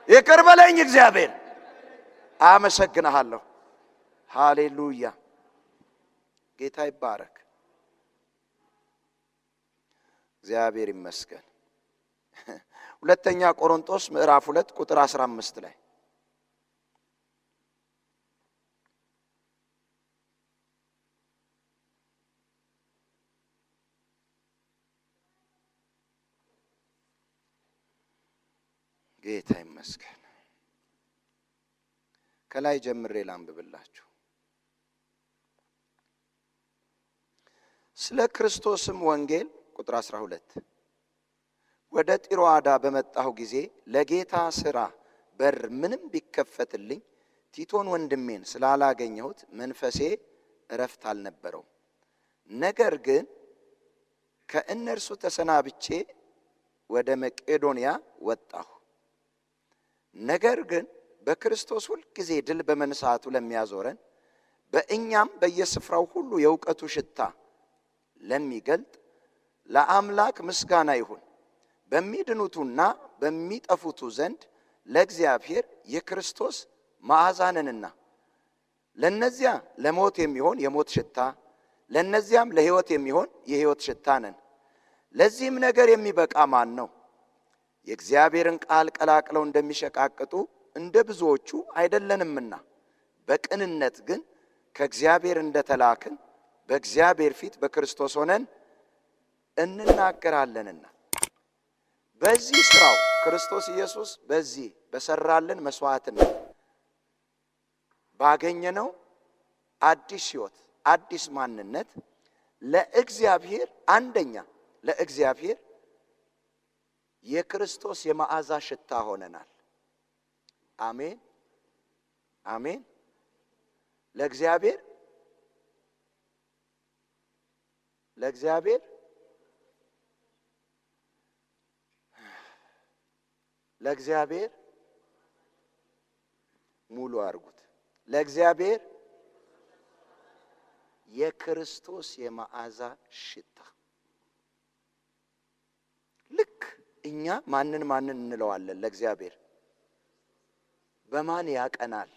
ይቅር በለኝ እግዚአብሔር። አመሰግንሃለሁ። ሃሌሉያ። ጌታ ይባረክ። እግዚአብሔር ይመስገን። ሁለተኛ ቆሮንቶስ ምዕራፍ 2 ቁጥር 15 ላይ ጌታ ይመስገን። ከላይ ጀምሬ ላንብብላችሁ። ስለ ክርስቶስም ወንጌል ቁጥር 12 ወደ ጢሮአዳ በመጣሁ ጊዜ ለጌታ ሥራ በር ምንም ቢከፈትልኝ ቲቶን ወንድሜን ስላላገኘሁት መንፈሴ እረፍት አልነበረው። ነገር ግን ከእነርሱ ተሰናብቼ ወደ መቄዶንያ ወጣሁ። ነገር ግን በክርስቶስ ሁል ጊዜ ድል በመንሳቱ ለሚያዞረን በእኛም በየስፍራው ሁሉ የእውቀቱ ሽታ ለሚገልጥ ለአምላክ ምስጋና ይሁን። በሚድኑቱና በሚጠፉቱ ዘንድ ለእግዚአብሔር የክርስቶስ መዓዛ ነንና፣ ለነዚያ ለሞት የሚሆን የሞት ሽታ፣ ለነዚያም ለሕይወት የሚሆን የሕይወት ሽታ ነን። ለዚህም ነገር የሚበቃ ማን ነው? የእግዚአብሔርን ቃል ቀላቅለው እንደሚሸቃቅጡ እንደ ብዙዎቹ አይደለንምና በቅንነት ግን ከእግዚአብሔር እንደተላክን በእግዚአብሔር ፊት በክርስቶስ ሆነን እንናገራለንና። በዚህ ስራው ክርስቶስ ኢየሱስ በዚህ በሰራልን መስዋዕትነት ባገኘነው አዲስ ሕይወት አዲስ ማንነት ለእግዚአብሔር አንደኛ ለእግዚአብሔር የክርስቶስ የመዓዛ ሽታ ሆነናል። አሜን አሜን። ለእግዚአብሔር ሙሉ አርጉት። ለእግዚአብሔር የክርስቶስ የመዓዛ ሽታ። ልክ እኛ ማንን እንለዋለን? ለእግዚአብሔር በማን ያቀናል?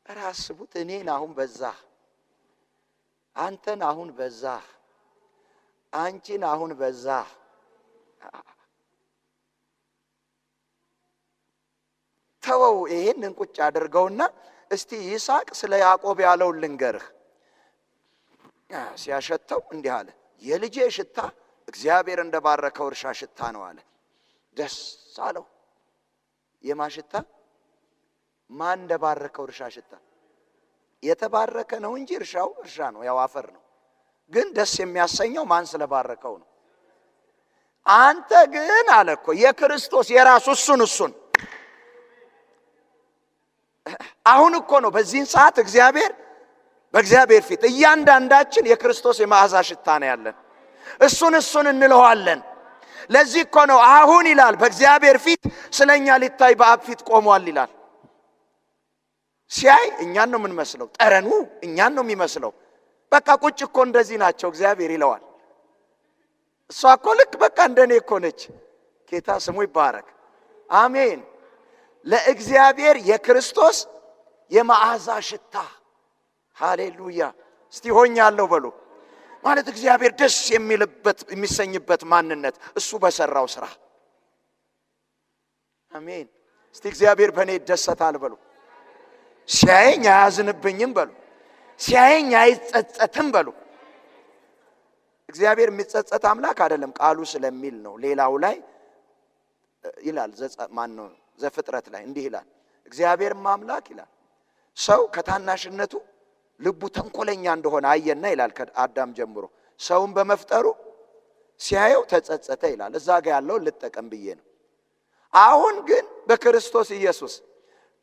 ራስቡት። እኔን አሁን በዛህ፣ አንተን አሁን በዛህ፣ አንቺን አሁን በዛህ። ተወው፣ ይሄንን ቁጭ አድርገውና እስቲ ይስሐቅ ስለ ያዕቆብ ያለው ልንገርህ። ሲያሸተው እንዲህ አለ፣ የልጄ ሽታ እግዚአብሔር እንደባረከው እርሻ ሽታ ነው አለ። ደስ አለው። የማ ሽታ? ማን እንደባረከው እርሻ ሽታ? የተባረከ ነው እንጂ እርሻው እርሻ ነው፣ ያው አፈር ነው። ግን ደስ የሚያሰኘው ማን ስለባረከው ነው። አንተ ግን አለ እኮ የክርስቶስ የራሱ እሱን አሁን እኮ ነው በዚህን ሰዓት እግዚአብሔር በእግዚአብሔር ፊት እያንዳንዳችን የክርስቶስ የመዓዛ ሽታ ነው ያለን። እሱን እንለዋለን። ለዚህ እኮ ነው አሁን ይላል በእግዚአብሔር ፊት ስለኛ ሊታይ በአብ ፊት ቆሟል ይላል። ሲያይ እኛን ነው የምንመስለው፣ ጠረኑ እኛን ነው የሚመስለው። በቃ ቁጭ እኮ እንደዚህ ናቸው እግዚአብሔር ይለዋል። እሷ እኮ ልክ በቃ እንደኔ እኮ ነች። ጌታ ስሙ ይባረክ። አሜን። ለእግዚአብሔር የክርስቶስ የመዓዛ ሽታ። ሃሌሉያ። እስቲ ሆኛለሁ በሉ። ማለት እግዚአብሔር ደስ የሚሰኝበት ማንነት እሱ በሰራው ስራ። አሜን። እስቲ እግዚአብሔር በእኔ ይደሰታል በሉ። ሲያየኝ አያዝንብኝም በሉ። ሲያየኝ አይጸጸትም በሉ። እግዚአብሔር የሚጸጸት አምላክ አይደለም፣ ቃሉ ስለሚል ነው። ሌላው ላይ ይላል ዘፍጥረት ላይ እንዲህ ይላል፣ እግዚአብሔር አምላክ ይላል ሰው ከታናሽነቱ ልቡ ተንኮለኛ እንደሆነ አየና ይላል ከአዳም ጀምሮ ሰውን በመፍጠሩ ሲያየው ተጸጸተ ይላል። እዛ ጋር ያለው ልጠቀም ብዬ ነው። አሁን ግን በክርስቶስ ኢየሱስ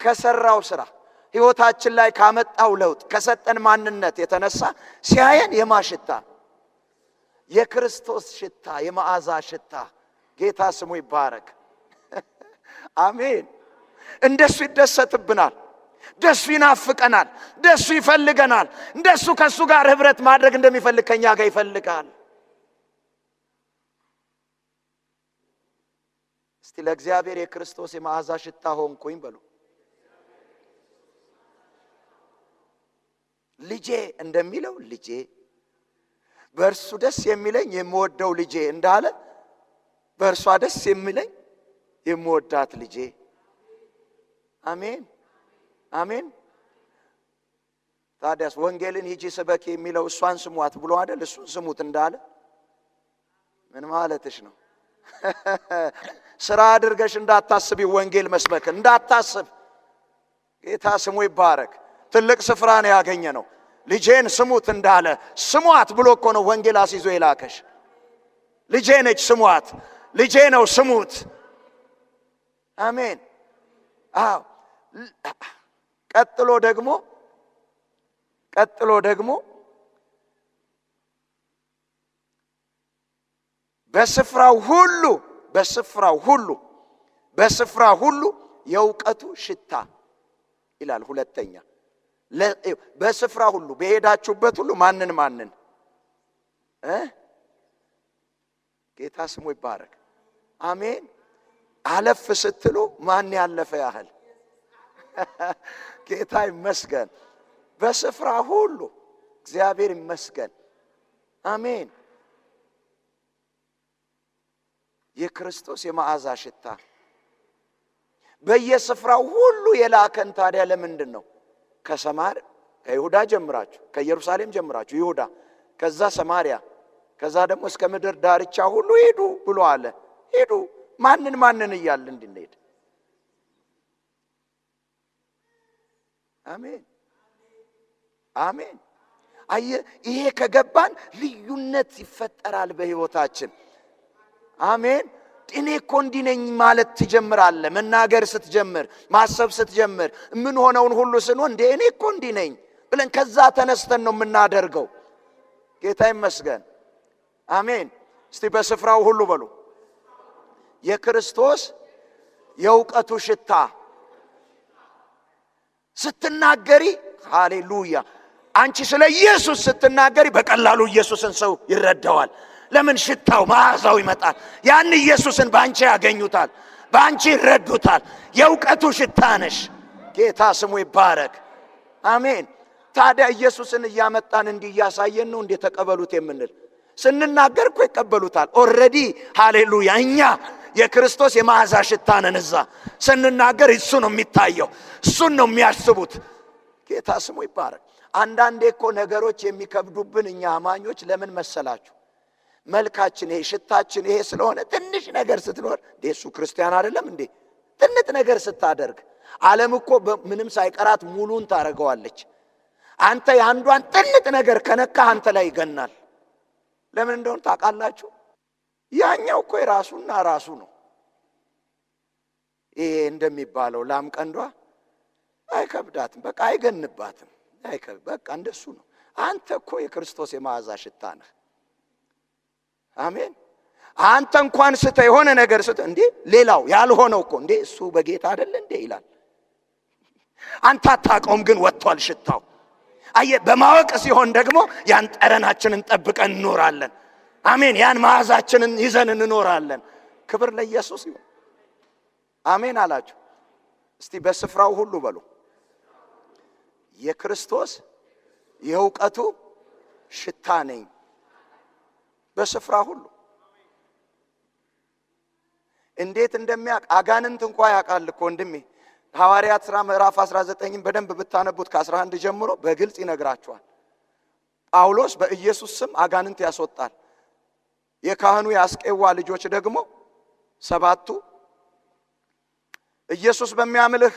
ከሰራው ስራ ሕይወታችን ላይ ካመጣው ለውጥ ከሰጠን ማንነት የተነሳ ሲያየን የማሽታ የክርስቶስ ሽታ የመዓዛ ሽታ። ጌታ ስሙ ይባረክ። አሜን። እንደሱ ይደሰትብናል፣ ደሱ ይናፍቀናል፣ ደሱ ይፈልገናል። እንደሱ ከሱ ጋር ህብረት ማድረግ እንደሚፈልግ ከኛ ጋር ይፈልጋል። እስቲ ለእግዚአብሔር የክርስቶስ የመዓዛ ሽታ ሆንኩኝ በሉ። ልጄ እንደሚለው ልጄ፣ በእርሱ ደስ የሚለኝ የምወደው ልጄ እንዳለ በእርሷ ደስ የሚለኝ የምወዳት ልጄ። አሜን አሜን። ታዲያስ ወንጌልን ሂጂ ስበክ የሚለው እሷን ስሟት ብሎ አይደል? እሱን ስሙት እንዳለ ምን ማለትሽ ነው? ስራ አድርገሽ እንዳታስቢ ወንጌል መስበክ እንዳታስብ። ጌታ ስሙ ይባረክ። ትልቅ ስፍራ ነው ያገኘ ነው። ልጄን ስሙት እንዳለ ስሟት ብሎ እኮ ነው ወንጌል አስይዞ የላከሽ። ልጄ ነች ስሟት፣ ልጄ ነው ስሙት። አሜን። አዎ። ቀጥሎ ደግሞ በስፍራው ሁሉ የእውቀቱ ሽታ ይላል። ሁለተኛ በስፍራ ሁሉ በሄዳችሁበት ሁሉ ማንን ጌታ ስሙ ይባረክ። አሜን። አለፍ ስትሉ ማን ያለፈ ያህል ጌታ ይመስገን። በስፍራ ሁሉ እግዚአብሔር ይመስገን። አሜን። የክርስቶስ የመዓዛ ሽታ በየስፍራው ሁሉ የላከን ታዲያ ለምንድን ነው? ከሰማር ከይሁዳ ጀምራችሁ ከኢየሩሳሌም ጀምራችሁ ይሁዳ፣ ከዛ ሰማርያ፣ ከዛ ደግሞ እስከ ምድር ዳርቻ ሁሉ ሄዱ ብሎ አለ። ሄዱ ማንን እያለ እንድንሄድ። አሜን አሜን። ይሄ ከገባን ልዩነት ይፈጠራል በህይወታችን። አሜን። እኔ እኮ እንዲህ ነኝ ማለት ትጀምራለህ። መናገር ስትጀምር፣ ማሰብ ስትጀምር፣ ምን ሆነውን ሁሉ ስንሆን እኔ እኮ እንዲህ ነኝ ብለን ከዛ ተነስተን ነው የምናደርገው። ጌታ ይመስገን። አሜን። እስቲ በስፍራው ሁሉ በሉ፣ የክርስቶስ የእውቀቱ ሽታ። ስትናገሪ ሃሌሉያ፣ አንቺ ስለ ኢየሱስ ስትናገሪ በቀላሉ ኢየሱስን ሰው ይረዳዋል። ለምን? ሽታው መዓዛው ይመጣል። ያን ኢየሱስን ባንቺ ያገኙታል፣ ባንቺ ይረዱታል። የእውቀቱ ሽታ ነሽ። ጌታ ስሙ ይባረክ። አሜን። ታዲያ ኢየሱስን እያመጣን እንዲህ እያሳየን ነው እንዴ ተቀበሉት የምንል? ስንናገር እኮ ይቀበሉታል ኦልሬዲ። ሃሌሉያ። እኛ የክርስቶስ የመዓዛ ሽታ ነን። እዛ ስንናገር እሱ ነው የሚታየው፣ እሱን ነው የሚያስቡት። ጌታ ስሙ ይባረክ። አንዳንዴ እኮ ነገሮች የሚከብዱብን እኛ አማኞች ለምን መሰላችሁ? መልካችን ይሄ ሽታችን ይሄ ስለሆነ ትንሽ ነገር ስትኖር እሱ ክርስቲያን አይደለም እንዴ? ትንሽ ነገር ስታደርግ ዓለም እኮ ምንም ሳይቀራት ሙሉን ታረጋዋለች። አንተ የአንዷን ትንሽ ነገር ከነካ አንተ ላይ ይገናል። ለምን እንደሆነ ታውቃላችሁ? ያኛው እኮ የራሱና ራሱ ነው። ይሄ እንደሚባለው ላም ቀንዷ አይከብዳትም፣ በቃ አይገንባትም። በቃ እንደሱ ነው። አንተ እኮ የክርስቶስ የመዓዛ ሽታ ነህ። አሜን። አንተ እንኳን ስተ የሆነ ነገር ስተ እንዴ ሌላው ያልሆነው እኮ እንዴ እሱ በጌታ አይደል እንዴ ይላል። አንተ አታውቀውም፣ ግን ወጥቷል ሽታው። በማወቅ ሲሆን ደግሞ ያን ጠረናችንን ጠብቀን እንኖራለን። አሜን። ያን መዓዛችንን ይዘን እንኖራለን። ክብር ለኢየሱስ ይሁን። አሜን አላችሁ። እስቲ በስፍራው ሁሉ በሉ፣ የክርስቶስ የእውቀቱ ሽታ ነኝ። በስፍራ ሁሉ እንዴት እንደሚያውቅ አጋንንት እንኳን ያውቃል እኮ ወንድሜ። ሐዋርያት ሥራ ምዕራፍ 19ን በደንብ ብታነቡት ከ11 ጀምሮ በግልጽ ይነግራቸዋል። ጳውሎስ በኢየሱስ ስም አጋንንት ያስወጣል። የካህኑ የአስቄዋ ልጆች ደግሞ ሰባቱ ኢየሱስ በሚያምልህ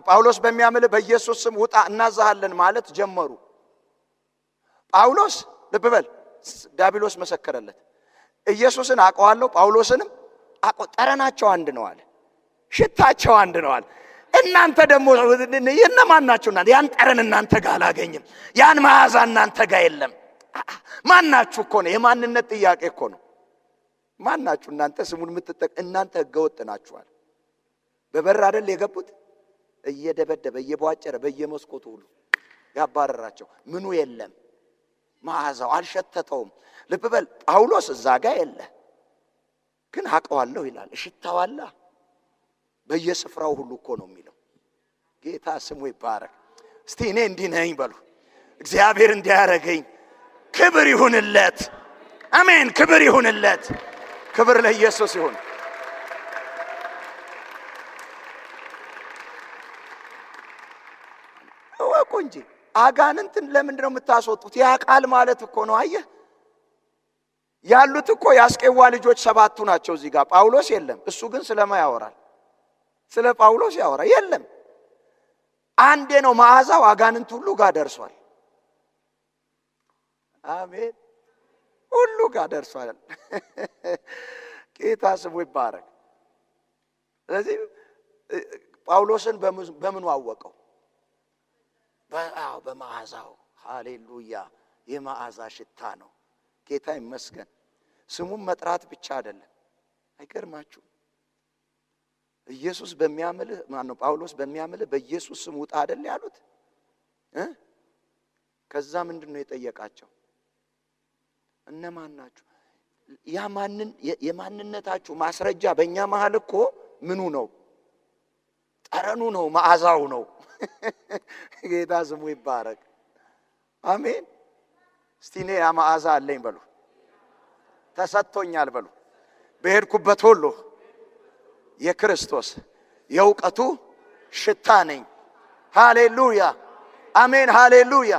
ጳውሎስ በሚያምልህ በኢየሱስ ስም ውጣ እናዛሃለን ማለት ጀመሩ። ጳውሎስ ልብ በል፣ ዲያብሎስ መሰከረለት። ኢየሱስን አውቀዋለሁ፣ ጳውሎስንም ጠረናቸው አንድ ነው አለ፣ ሽታቸው አንድ ነው አለ። እናንተ ደግሞ የነማን ናችሁ? ያን ጠረን እናንተ ጋር አላገኝም፣ ያን መዓዛ እናንተ ጋር የለም። ማናችሁ እኮ ነው፣ የማንነት ጥያቄ እኮ ነው። ማናችሁ እናንተ? ስሙን የምትጠቅ እናንተ ህገወጥ ናችኋል። በበር አይደል የገቡት? እየደበደበ እየቧጨረ በየመስኮቱ ሁሉ ያባረራቸው። ምኑ የለም፣ መዓዛው አልሸተተውም። ልብ በል፣ ጳውሎስ እዛ ጋር የለ፣ ግን አውቀዋለሁ ይላል። እሽታዋላ በየስፍራው ሁሉ እኮ ነው የሚለው። ጌታ ስሙ ይባረክ። እስቲ እኔ እንዲህ ነኝ በሉ። እግዚአብሔር እንዲያረገኝ ክብር ይሁንለት። አሜን። ክብር ይሁንለት። ክብር ለኢየሱስ ይሁን። እወቁ እንጂ አጋንንትን ለምንድን ነው የምታስወጡት? ያ ቃል ማለት እኮ ነው። አየህ፣ ያሉት እኮ የአስቄዋ ልጆች ሰባቱ ናቸው እዚህ ጋር። ጳውሎስ የለም። እሱ ግን ስለማ ያወራል? ስለ ጳውሎስ ያወራ የለም። አንዴ ነው መዓዛው አጋንንት ሁሉ ጋር ደርሷል። አሜን። ሁሉ ጋር ደርሷል። ጌታ ስሙ ይባረክ። ስለዚህ ጳውሎስን በምኑ አወቀው? በመዓዛው። ሃሌሉያ። የመዓዛ ሽታ ነው። ጌታ ይመስገን። ስሙን መጥራት ብቻ አይደለም። አይገርማችሁ? ኢየሱስ በሚያምልህ ጳውሎስ በሚያምልህ በኢየሱስ ስም ውጣ አይደል ያሉት? ከዛ ምንድነው የጠየቃቸው? እነማን ናችሁ? የማንነታችሁ ማስረጃ በእኛ መሃል እኮ ምኑ ነው? ጠረኑ ነው፣ መዓዛው ነው። ጌታ ስሙ ይባረክ። አሜን። እስቲ እኔ ያ መዓዛ አለኝ በሉ፣ ተሰጥቶኛል በሉ። በሄድኩበት ሁሉ የክርስቶስ የእውቀቱ ሽታ ነኝ። ሃሌሉያ አሜን፣ ሃሌሉያ።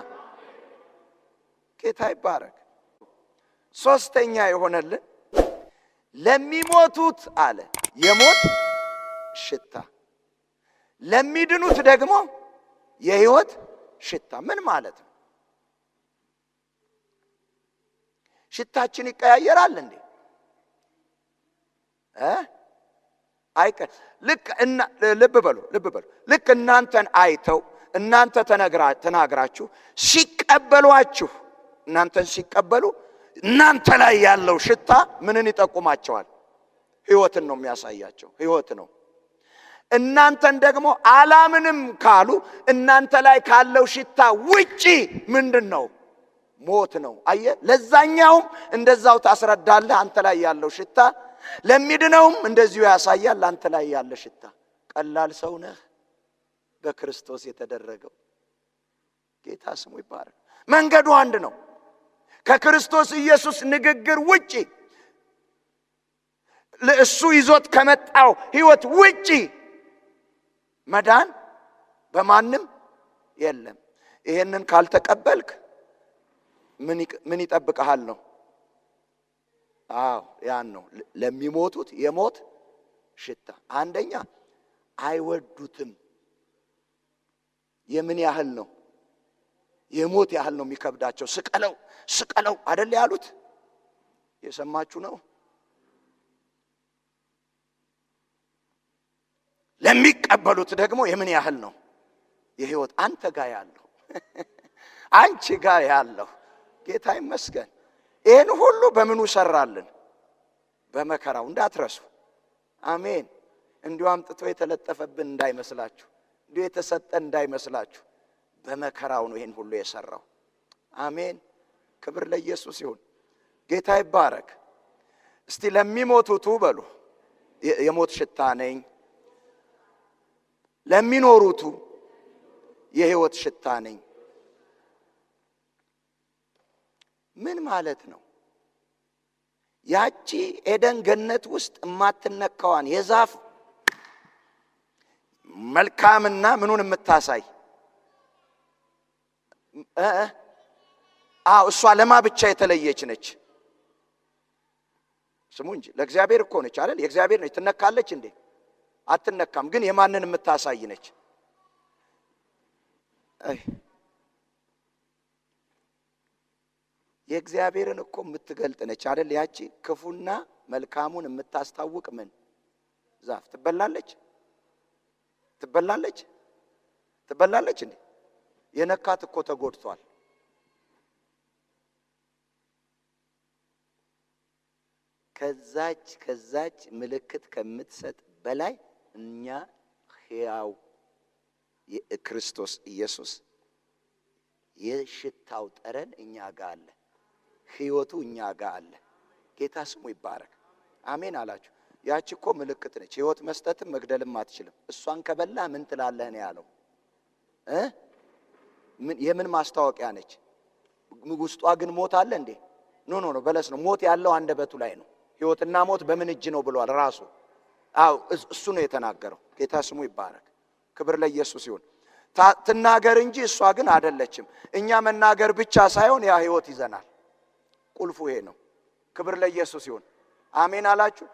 ጌታ ይባረክ። ሶስተኛ የሆነልን ለሚሞቱት አለ የሞት ሽታ፣ ለሚድኑት ደግሞ የሕይወት ሽታ። ምን ማለት ነው? ሽታችን ይቀያየራል እንዴ? ልብ በሉ። ልክ እናንተን አይተው እናንተ ተናግራችሁ ሲቀበሏችሁ፣ እናንተን ሲቀበሉ እናንተ ላይ ያለው ሽታ ምንን ይጠቁማቸዋል? ሕይወትን ነው የሚያሳያቸው። ሕይወት ነው። እናንተን ደግሞ አላምንም ካሉ እናንተ ላይ ካለው ሽታ ውጪ ምንድን ነው? ሞት ነው። አየ፣ ለዛኛውም እንደዛው ታስረዳለህ። አንተ ላይ ያለው ሽታ ለሚድነውም እንደዚሁ ያሳያል። አንተ ላይ ያለ ሽታ። ቀላል ሰው ነህ በክርስቶስ የተደረገው። ጌታ ስሙ ይባረክ። መንገዱ አንድ ነው። ከክርስቶስ ኢየሱስ ንግግር ውጪ፣ ለእሱ ይዞት ከመጣው ሕይወት ውጪ መዳን በማንም የለም። ይሄንን ካልተቀበልክ ምን ይጠብቀሃል ነው? ያን ነው ለሚሞቱት የሞት ሽታ። አንደኛ አይወዱትም። የምን ያህል ነው? የሞት ያህል ነው የሚከብዳቸው። ስቀለው አይደል ያሉት? የሰማችሁ ነው። ለሚቀበሉት ደግሞ የምን ያህል ነው? የሕይወት አንተ ጋር ያለው አንቺ ጋር ያለው። ጌታ ይመስገን። ይህን ሁሉ በምኑ ሰራልን? በመከራው። እንዳትረሱ። አሜን። እንዲሁ አምጥቶ የተለጠፈብን እንዳይመስላችሁ፣ እንዲሁ የተሰጠን እንዳይመስላችሁ። በመከራው ነው ይህን ሁሉ የሰራው። አሜን። ክብር ለኢየሱስ ይሁን። ጌታ ይባረክ። እስቲ ለሚሞቱቱ በሉ የሞት ሽታ ነኝ፣ ለሚኖሩቱ የሕይወት ሽታ ነኝ። ምን ማለት ነው? ያቺ ኤደን ገነት ውስጥ የማትነካዋን የዛፍ መልካምና ምኑን የምታሳይ እሷ ለማ ብቻ የተለየች ነች። ስሙ እንጂ ለእግዚአብሔር እኮ ነች አይደል? የእግዚአብሔር ነች። ትነካለች እንዴ? አትነካም። ግን የማንን የምታሳይ ነች? የእግዚአብሔርን እኮ የምትገልጥ ነች አይደል? ያቺ ክፉና መልካሙን የምታስታውቅ ምን ዛፍ ትበላለች? እንዴ? የነካት እኮ ተጎድቷል። ከዛች ምልክት ከምትሰጥ በላይ እኛ ሕያው የክርስቶስ ኢየሱስ የሽታው ጠረን እኛ ጋር አለ። ሕይወቱ እኛ ጋር አለ። ጌታ ስሙ ይባረክ። አሜን አላችሁ። ያቺ እኮ ምልክት ነች። ሕይወት መስጠትም መግደልም አትችልም። እሷን ከበላ ምን ትላለህ ነው ያለው። የምን ማስታወቂያ ነች? ውስጧ ግን ሞት አለ እንዴ? ኖ በለስ ነው። ሞት ያለው አንደበቱ ላይ ነው። ሕይወትና ሞት በምን እጅ ነው ብሏል ራሱ። እሱ ነው የተናገረው። ጌታ ስሙ ይባረክ። ክብር ለኢየሱስ ይሁን። ትናገር እንጂ እሷ ግን አይደለችም። እኛ መናገር ብቻ ሳይሆን ያ ሕይወት ይዘናል። ቁልፉ ይሄ ነው። ክብር ለኢየሱስ ይሁን። አሜን አላችሁ።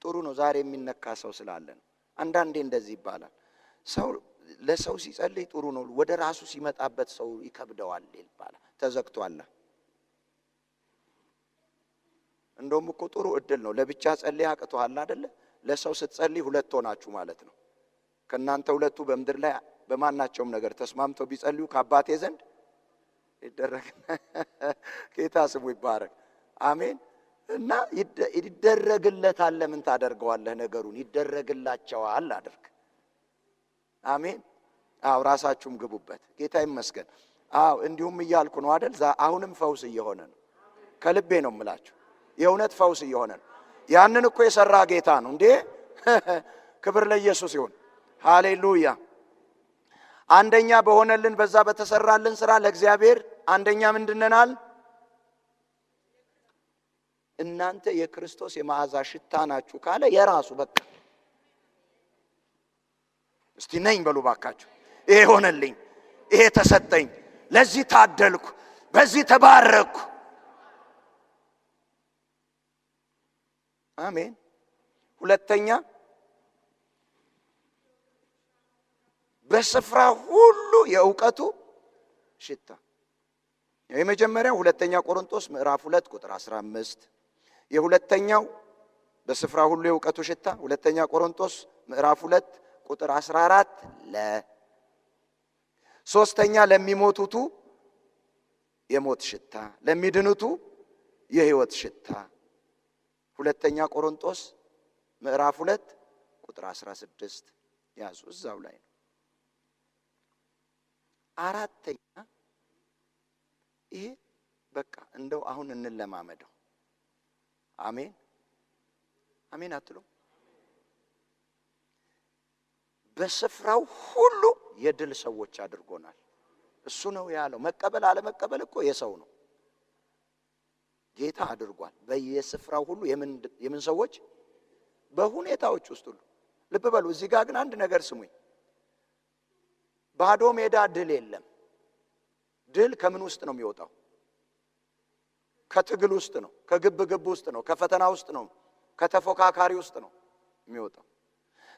ጥሩ ነው። ዛሬ የሚነካ ሰው ስላለ ነው። አንዳንዴ እንደዚህ ይባላል። ሰው ለሰው ሲጸልይ ጥሩ ነው፣ ወደ ራሱ ሲመጣበት ሰው ይከብደዋል ይባላል። ተዘግቷል። እንደውም እኮ ጥሩ እድል ነው። ለብቻ ጸልይ አቅቶሃል አይደለ? ለሰው ስትጸልይ ሁለት ሆናችሁ ማለት ነው። ከናንተ ሁለቱ በምድር ላይ በማናቸውም ነገር ተስማምተው ቢጸልዩ ከአባቴ ዘንድ ይደረግ። ጌታ ስሙ ይባረክ። አሜን። እና ይደረግለታል። ለምን ታደርገዋለህ? ነገሩን ይደረግላቸዋል አድርግ። አሜን። ራሳችሁም ግቡበት። ጌታ ይመስገን። እንዲሁም እያልኩ ነው አይደል? አሁንም ፈውስ እየሆነ ነው። ከልቤ ነው የምላችሁ። የእውነት ፈውስ እየሆነ ነው። ያንን እኮ የሰራ ጌታ ነው እንዴ! ክብር ለኢየሱስ ይሁን። ሃሌሉያ። አንደኛ በሆነልን በዛ በተሰራልን ስራ ለእግዚአብሔር አንደኛ ምንድነናል? እናንተ የክርስቶስ የመዓዛ ሽታ ናችሁ ካለ የራሱ በቃ እስቲ ነኝ በሉ ባካችሁ። ይሄ ሆነልኝ፣ ይሄ ተሰጠኝ፣ ለዚህ ታደልኩ፣ በዚህ ተባረኩ። አሜን። ሁለተኛ በስፍራ ሁሉ የእውቀቱ ሽታ። የመጀመሪያው ሁለተኛ ቆሮንቶስ ምዕራፍ 2 ቁጥር 15፣ የሁለተኛው በስፍራ ሁሉ የእውቀቱ ሽታ ሁለተኛ ቆሮንቶስ ምዕራፍ 2 ቁጥር 14 ሶስተኛ ለሚሞቱቱ የሞት ሽታ ለሚድኑቱ የሕይወት ሽታ ሁለተኛ ቆሮንቶስ ምዕራፍ 2 ቁጥር 16 ያዙ፣ እዛው ላይ ነው። አራተኛ ይሄ በቃ እንደው አሁን እንለማመደው። አሜን አሜን አትሉ? በስፍራው ሁሉ የድል ሰዎች አድርጎናል። እሱ ነው ያለው። መቀበል አለመቀበል እኮ የሰው ነው። ጌታ አድርጓል። በየስፍራው ሁሉ የምን ሰዎች? በሁኔታዎች ውስጥ ሁሉ። ልብ በሉ። እዚህ ጋር ግን አንድ ነገር ስሙኝ። ባዶ ሜዳ ድል የለም። ድል ከምን ውስጥ ነው የሚወጣው? ከትግል ውስጥ ነው፣ ከግብ ውስጥ ነው፣ ከፈተና ውስጥ ነው፣ ከተፎካካሪ ውስጥ ነው የሚወጣው።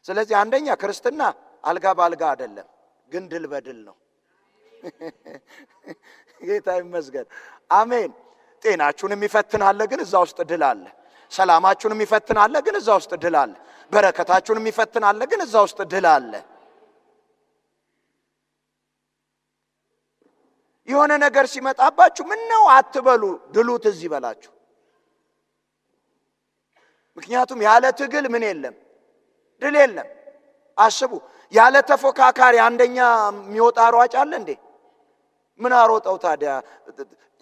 ስለዚህ አንደኛ ክርስትና አልጋ በአልጋ አይደለም፣ ግን ድል በድል ነው። ጌታ ይመስገን። አሜን። ጤናችሁን የሚፈትን አለ፣ ግን እዛ ውስጥ ድል አለ። ሰላማችሁን የሚፈትን አለ፣ ግን እዛ ውስጥ ድል አለ። በረከታችሁን የሚፈትን አለ፣ ግን እዛ ውስጥ ድል አለ። የሆነ ነገር ሲመጣባችሁ ምን ነው አትበሉ፣ ድሉ ትዝ ይበላችሁ። ምክንያቱም ያለ ትግል ምን የለም? ድል የለም። አስቡ፣ ያለ ተፎካካሪ አንደኛ የሚወጣ ሯጭ አለ እንዴ? ምን አሮጠው ታዲያ?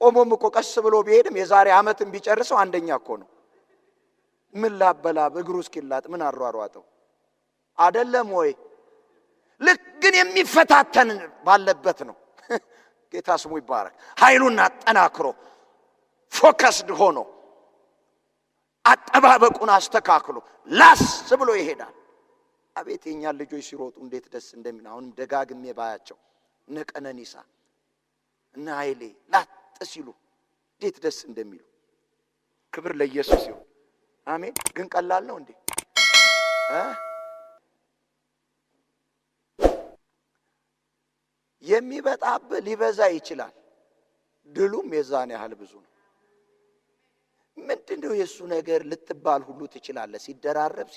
ቆሞም እኮ ቀስ ብሎ ቢሄድም የዛሬ ዓመትም ቢጨርሰው አንደኛ እኮ ነው። ምን ላበላብ እግሩ እስኪላጥ ምን አሯሯጠው? አይደለም ወይ? ልክ ግን የሚፈታተን ባለበት ነው። ጌታ ስሙ ይባረክ። ኃይሉን አጠናክሮ ፎከስድ ሆኖ አጠባበቁን አስተካክሎ ላስ ብሎ ይሄዳል። አቤት የኛ ልጆች ሲሮጡ እንዴት ደስ እንደሚል አሁንም ደጋግሜ ባያቸው። እነ ቀነኒሳ እነ ኃይሌ ላጥ ሲሉ እንዴት ደስ እንደሚሉ። ክብር ለኢየሱስ ይሁን። አሜን። ግን ቀላል ነው እንዴ? የሚበጣብህ ሊበዛ ይችላል፣ ድሉም የዛን ያህል ብዙ ነው። ምንድነው የሱ ነገር ልትባል ሁሉ ትችላለህ። ሲደራረብ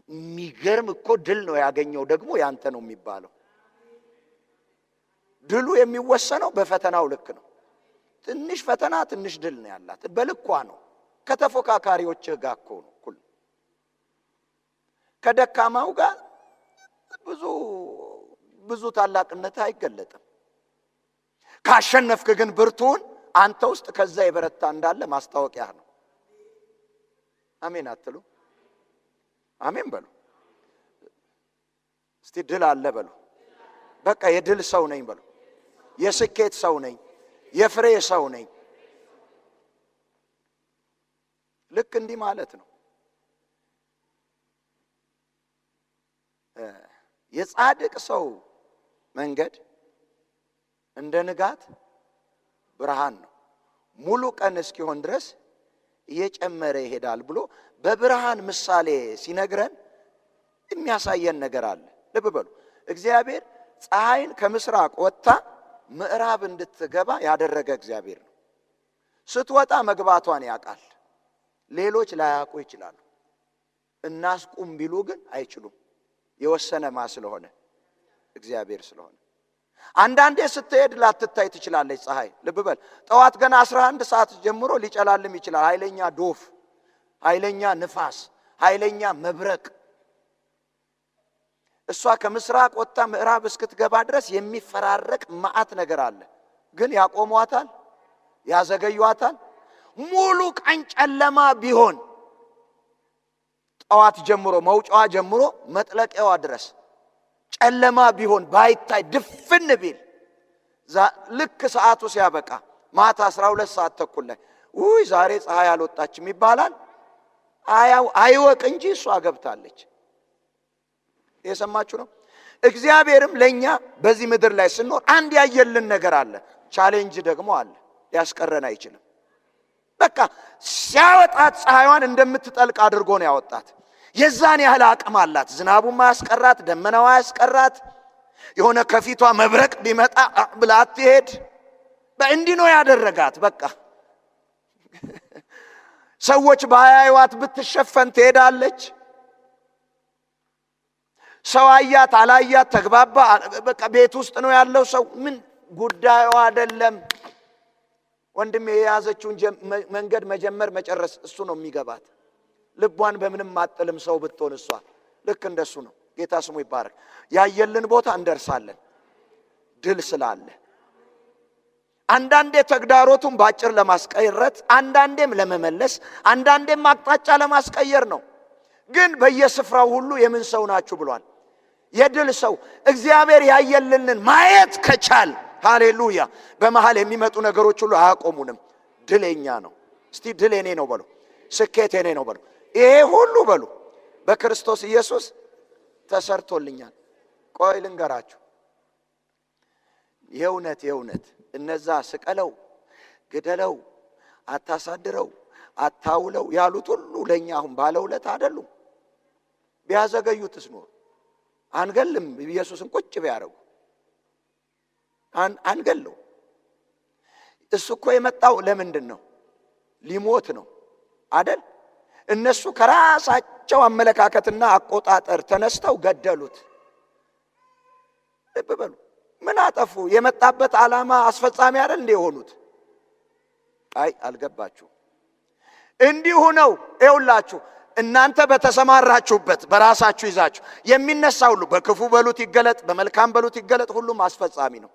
የሚገርም እኮ ድል ነው ያገኘው፣ ደግሞ ያንተ ነው የሚባለው። ድሉ የሚወሰነው በፈተናው ልክ ነው። ትንሽ ፈተና ትንሽ ድል ነው ያላት፣ በልኳ ነው። ከተፎካካሪዎችህ ጋር እኮ ነው እኩል። ከደካማው ጋር ብዙ ታላቅነት አይገለጥም። ካሸነፍክ ግን ብርቱን አንተ ውስጥ ከዛ የበረታ እንዳለ ማስታወቂያ ነው። አሜን አትሉ? አሜን በሉ እስቲ። ድል አለ በሉ። በቃ የድል ሰው ነኝ በሉ። የስኬት ሰው ነኝ፣ የፍሬ ሰው ነኝ። ልክ እንዲህ ማለት ነው። የጻድቅ ሰው መንገድ እንደ ንጋት ብርሃን ነው፣ ሙሉ ቀን እስኪሆን ድረስ እየጨመረ ይሄዳል ብሎ በብርሃን ምሳሌ ሲነግረን የሚያሳየን ነገር አለ። ልብ በሉ። እግዚአብሔር ፀሐይን ከምስራቅ ወጥታ ምዕራብ እንድትገባ ያደረገ እግዚአብሔር ነው። ስትወጣ መግባቷን ያውቃል። ሌሎች ላያውቁ ይችላሉ። እናስቁም ቢሉ ግን አይችሉም። የወሰነ ማ ስለሆነ? እግዚአብሔር ስለሆነ። አንዳንዴ ስትሄድ ላትታይ ትችላለች ፀሐይ። ልብ በል። ጠዋት ገና 11 ሰዓት ጀምሮ ሊጨላልም ይችላል። ኃይለኛ ዶፍ፣ ኃይለኛ ንፋስ፣ ኃይለኛ መብረቅ። እሷ ከምስራቅ ወጥታ ምዕራብ እስክትገባ ድረስ የሚፈራረቅ መዓት ነገር አለ። ግን ያቆሟታል፣ ያዘገዩዋታል። ሙሉ ቀን ጨለማ ቢሆን ጠዋት ጀምሮ መውጫዋ ጀምሮ መጥለቂያዋ ድረስ ጨለማ ቢሆን ባይታይ ድፍን ቢል ልክ ሰዓቱ ሲያበቃ ማታ 12 ሰዓት ተኩል ላይ ውይ ዛሬ ፀሐይ አልወጣችም ይባላል። አይወቅ እንጂ እሷ ገብታለች። የሰማችሁ ነው። እግዚአብሔርም ለኛ በዚህ ምድር ላይ ስንኖር አንድ ያየልን ነገር አለ። ቻሌንጅ ደግሞ አለ። ሊያስቀረን አይችልም። በቃ ሲያወጣት ፀሐይዋን እንደምትጠልቅ አድርጎ ነው ያወጣት። የዛን ያህል አቅም አላት። ዝናቡም ማያስቀራት፣ ደመናው ማያስቀራት፣ የሆነ ከፊቷ መብረቅ ቢመጣ ብላ አትሄድ። በእንዲህ ነው ያደረጋት። በቃ ሰዎች ባያዩዋት ብትሸፈን ትሄዳለች። ሰው አያት አላያት ተግባባ፣ በቃ ቤት ውስጥ ነው ያለው ሰው። ምን ጉዳዩ አይደለም። ወንድሜ የያዘችውን መንገድ መጀመር መጨረስ እሱ ነው የሚገባት። ልቧን በምንም ማጥልም ሰው ብትሆን እሷ ልክ እንደሱ ነው። ጌታ ስሙ ይባረክ። ያየልን ቦታ እንደርሳለን ድል ስላለ። አንዳንዴ ተግዳሮቱን ባጭር ለማስቀየረት፣ አንዳንዴም ለመመለስ፣ አንዳንዴም አቅጣጫ ለማስቀየር ነው። ግን በየስፍራው ሁሉ የምን ሰው ናችሁ ብሏል? የድል ሰው። እግዚአብሔር ያየልንን ማየት ከቻል ሃሌሉያ፣ በመሃል የሚመጡ ነገሮች ሁሉ አያቆሙንም። ድል የኛ ነው። እስቲ ድል የኔ ነው በሉ። ስኬት የኔ ነው በሉ። ይሄ ሁሉ በሉ በክርስቶስ ኢየሱስ ተሰርቶልኛል። ቆይ ልንገራችሁ፣ የእውነት እነዛ ስቀለው፣ ግደለው፣ አታሳድረው፣ አታውለው ያሉት ሁሉ ለኛ አሁን ባለውለት አይደሉም። ቢያዘገዩትስ ኖር አንገልም። ኢየሱስን ቁጭ ቢያረጉ አንገለው። እሱ እኮ የመጣው ለምንድን ነው? ሊሞት ነው አይደል? እነሱ ከራሳቸው አመለካከትና አቆጣጠር ተነስተው ገደሉት። ልብ በሉ። ምን አጠፉ? የመጣበት ዓላማ አስፈጻሚ አይደል እንደ የሆኑት? አይ አልገባችሁ። እንዲሁ ነው። ይኸውላችሁ እናንተ በተሰማራችሁበት በራሳችሁ ይዛችሁ የሚነሳ ሁሉ በክፉ በሉት ይገለጥ፣ በመልካም በሉት ይገለጥ፣ ሁሉም አስፈጻሚ ነው።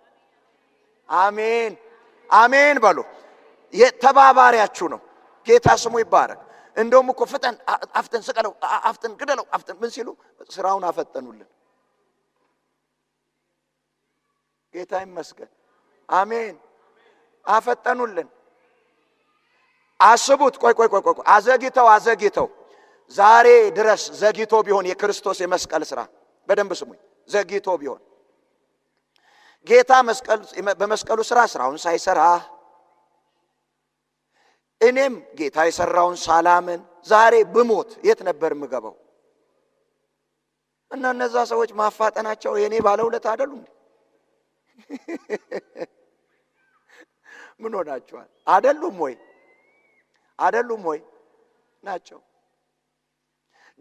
አሜን አሜን በሉ። የተባባሪያችሁ ነው። ጌታ ስሙ ይባረክ። እንደውም እኮ ፍጠን፣ አፍጠን፣ ስቀለው፣ አፍጠን፣ ግደለው፣ አፍጠን ምን ሲሉ ስራውን አፈጠኑልን። ጌታ ይመስገን። አሜን። አፈጠኑልን። አስቡት። ቆይ አዘግይተው ዛሬ ድረስ ዘግይቶ ቢሆን የክርስቶስ የመስቀል ስራ በደንብ ስሙኝ። ዘግይቶ ቢሆን ጌታ በመስቀሉ ስራ ስራውን ሳይሰራ እኔም ጌታ የሰራውን ሳላምን ዛሬ ብሞት የት ነበር የምገባው? እና እነዛ ሰዎች ማፋጠናቸው የኔ ባለውለት አይደሉም? ምን ሆናቸዋል? አይደሉም ወይ? ናቸው።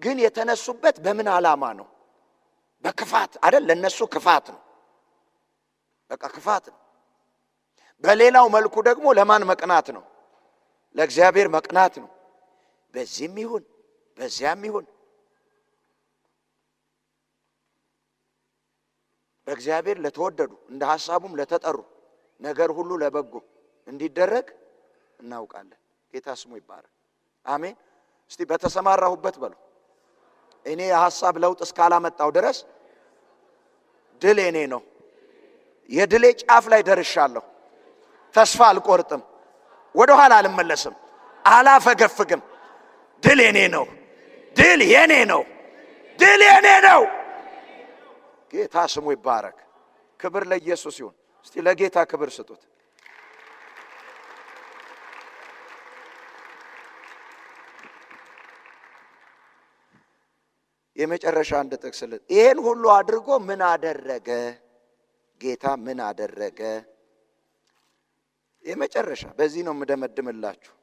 ግን የተነሱበት በምን ዓላማ ነው? በክፋት አይደል? ለነሱ ክፋት ነው። በቃ ክፋት ነው። በሌላው መልኩ ደግሞ ለማን መቅናት ነው? ለእግዚአብሔር መቅናት ነው። በዚህም ይሁን በዚያም ይሁን በእግዚአብሔር ለተወደዱ እንደ ሐሳቡም ለተጠሩ ነገር ሁሉ ለበጎ እንዲደረግ እናውቃለን። ጌታ ስሙ ይባረክ። አሜን። እስቲ በተሰማራሁበት በሉ። እኔ የሐሳብ ለውጥ እስካላመጣው ድረስ ድል የኔ ነው። የድሌ ጫፍ ላይ ደርሻለሁ። ተስፋ አልቆርጥም። ወደ ኋላ አልመለስም። አላፈገፍግም። ድል የኔ ነው። ድል የኔ ነው። ድል የኔ ነው። ጌታ ስሙ ይባረክ። ክብር ለኢየሱስ ይሁን። እስቲ ለጌታ ክብር ስጡት። የመጨረሻ አንድ ጥቅስ ይሄን ሁሉ አድርጎ ምን አደረገ? ጌታ ምን አደረገ? የመጨረሻ በዚህ ነው የምደመድምላችሁ።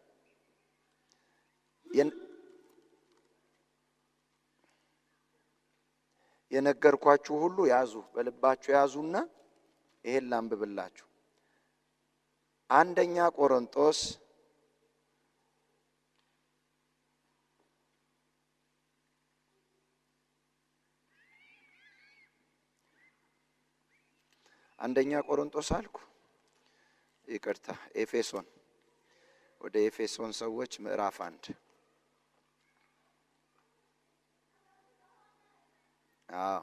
የነገርኳችሁ ሁሉ ያዙ፣ በልባችሁ ያዙና ይሄን ላንብብላችሁ። አንደኛ ቆሮንቶስ አልኩ፣ ይቅርታ፣ ኤፌሶን። ወደ ኤፌሶን ሰዎች ምዕራፍ 1 አዎ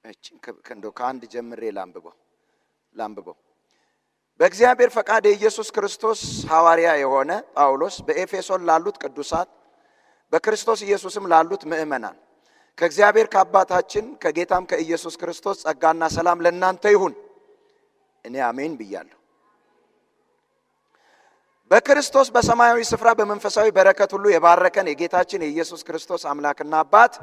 እንደው ከአንድ ጀምሬ ላንብበው። በእግዚአብሔር ፈቃድ የኢየሱስ ክርስቶስ ሐዋርያ የሆነ ጳውሎስ በኤፌሶን ላሉት ቅዱሳት በክርስቶስ ኢየሱስም ላሉት ምእመናን ከእግዚአብሔር ከአባታችን ከጌታም ከኢየሱስ ክርስቶስ ጸጋና ሰላም ለእናንተ ይሁን። እኔ አሜን ብያለሁ። በክርስቶስ በሰማያዊ ስፍራ በመንፈሳዊ በረከት ሁሉ የባረከን የጌታችን የኢየሱስ ክርስቶስ አምላክና አባት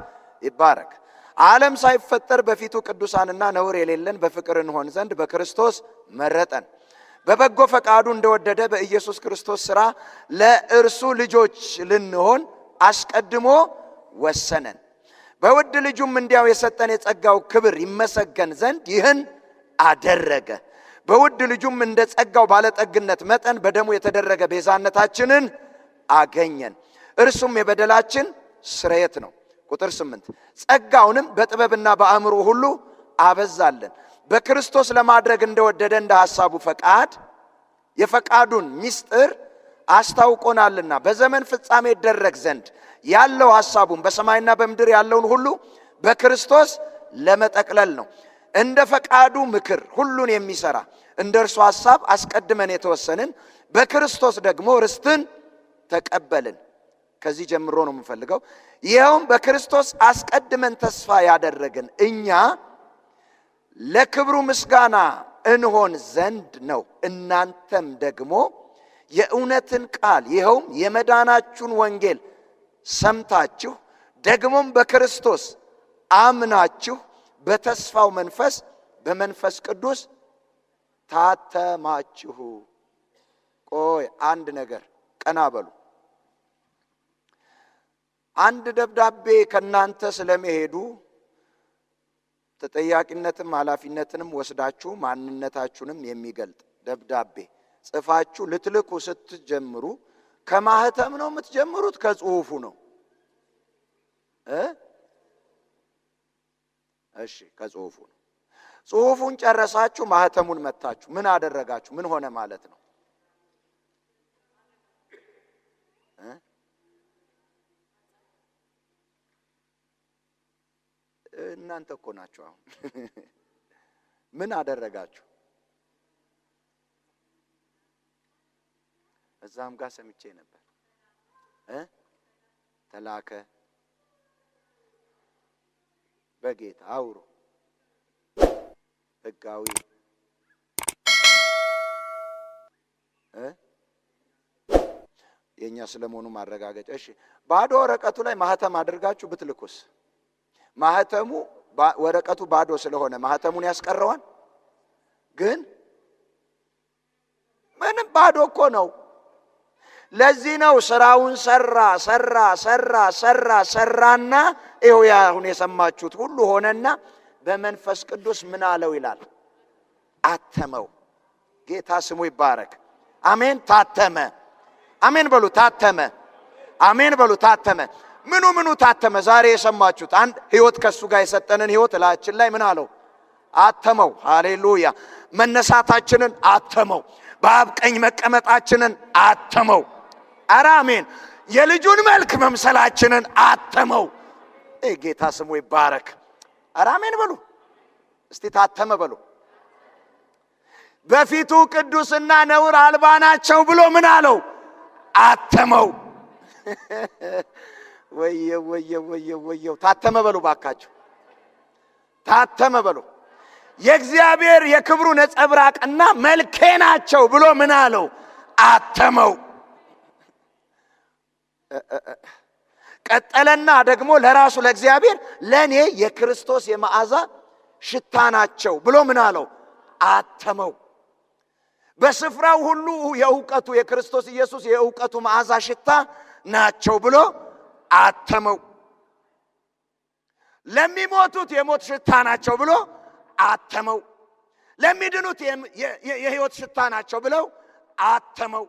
ይባረክ። ዓለም ሳይፈጠር በፊቱ ቅዱሳንና ነውር የሌለን በፍቅር እንሆን ዘንድ በክርስቶስ መረጠን። በበጎ ፈቃዱ እንደወደደ በኢየሱስ ክርስቶስ ሥራ ለእርሱ ልጆች ልንሆን አስቀድሞ ወሰነን። በውድ ልጁም እንዲያው የሰጠን የጸጋው ክብር ይመሰገን ዘንድ ይህን አደረገ። በውድ ልጁም እንደ ጸጋው ባለጠግነት መጠን በደሙ የተደረገ ቤዛነታችንን አገኘን። እርሱም የበደላችን ስርየት ነው። ቁጥር 8 ጸጋውንም በጥበብና በአእምሮ ሁሉ አበዛለን። በክርስቶስ ለማድረግ እንደወደደ እንደ ሐሳቡ ፈቃድ የፈቃዱን ምስጢር አስታውቆናልና በዘመን ፍጻሜ ይደረግ ዘንድ ያለው ሐሳቡን በሰማይና በምድር ያለውን ሁሉ በክርስቶስ ለመጠቅለል ነው። እንደ ፈቃዱ ምክር ሁሉን የሚሰራ እንደ እርሱ ሐሳብ አስቀድመን የተወሰንን በክርስቶስ ደግሞ ርስትን ተቀበልን። ከዚህ ጀምሮ ነው የምፈልገው። ይኸውም በክርስቶስ አስቀድመን ተስፋ ያደረግን እኛ ለክብሩ ምስጋና እንሆን ዘንድ ነው። እናንተም ደግሞ የእውነትን ቃል ይኸውም የመዳናችሁን ወንጌል ሰምታችሁ ደግሞም በክርስቶስ አምናችሁ በተስፋው መንፈስ በመንፈስ ቅዱስ ታተማችሁ። ቆይ አንድ ነገር ቀና በሉ። አንድ ደብዳቤ ከናንተ ስለመሄዱ ተጠያቂነትም ኃላፊነትንም ወስዳችሁ ማንነታችሁንም የሚገልጥ ደብዳቤ ጽፋችሁ ልትልኩ ስትጀምሩ ከማህተም ነው የምትጀምሩት? ከጽሁፉ ነው? እሺ ከጽሁፉ ነው። ጽሁፉን ጨረሳችሁ፣ ማህተሙን መታችሁ፣ ምን አደረጋችሁ? ምን ሆነ ማለት ነው? እናንተ እኮ ናችሁ። አሁን ምን አደረጋችሁ? እዛም ጋር ሰምቼ ነበር። ተላከ በጌታ አውሮ ህጋዊ የኛ ስለመሆኑ ማረጋገጫ። እሺ ባዶ ወረቀቱ ላይ ማህተም አድርጋችሁ ብትልኩስ? ማህተሙ ወረቀቱ ባዶ ስለሆነ ማህተሙን ያስቀረዋል። ግን ምንም ባዶ እኮ ነው። ለዚህ ነው ስራውን ሰራና ይኸው አሁን የሰማችሁት ሁሉ ሆነና በመንፈስ ቅዱስ ምን አለው ይላል? አተመው። ጌታ ስሙ ይባረክ። አሜን። ታተመ። አሜን በሉ። ታተመ። አሜን በሉ። ታተመ። ምኑ ታተመ? ዛሬ የሰማችሁት አንድ ህይወት ከሱ ጋር የሰጠንን ህይወት እላችን ላይ ምን አለው? አተመው። ሃሌሉያ። መነሳታችንን አተመው። በአብ ቀኝ መቀመጣችንን አተመው። ኧረ አሜን። የልጁን መልክ መምሰላችንን አተመው። ጌታ ስሙ ይባረክ። ኧረ አሜን በሉ እስቲ። ታተመ በሉ። በፊቱ ቅዱስና ነውር አልባ ናቸው ብሎ ምን አለው? አተመው። ወየው ታተመ በሉ ባካችሁ። ታተመ በሉ። የእግዚአብሔር የክብሩ ነጸብራቅና መልኬ ናቸው ብሎ ምን አለው? አተመው። ቀጠለና ደግሞ ለራሱ ለእግዚአብሔር ለኔ የክርስቶስ የመዓዛ ሽታ ናቸው ብሎ ምን አለው? አተመው። በስፍራው ሁሉ የእውቀቱ የክርስቶስ ኢየሱስ የእውቀቱ መዓዛ ሽታ ናቸው ብሎ አተመው። ለሚሞቱት የሞት ሽታ ናቸው ብሎ አተመው። ለሚድኑት የህይወት ሽታ ናቸው ብለው አተመው።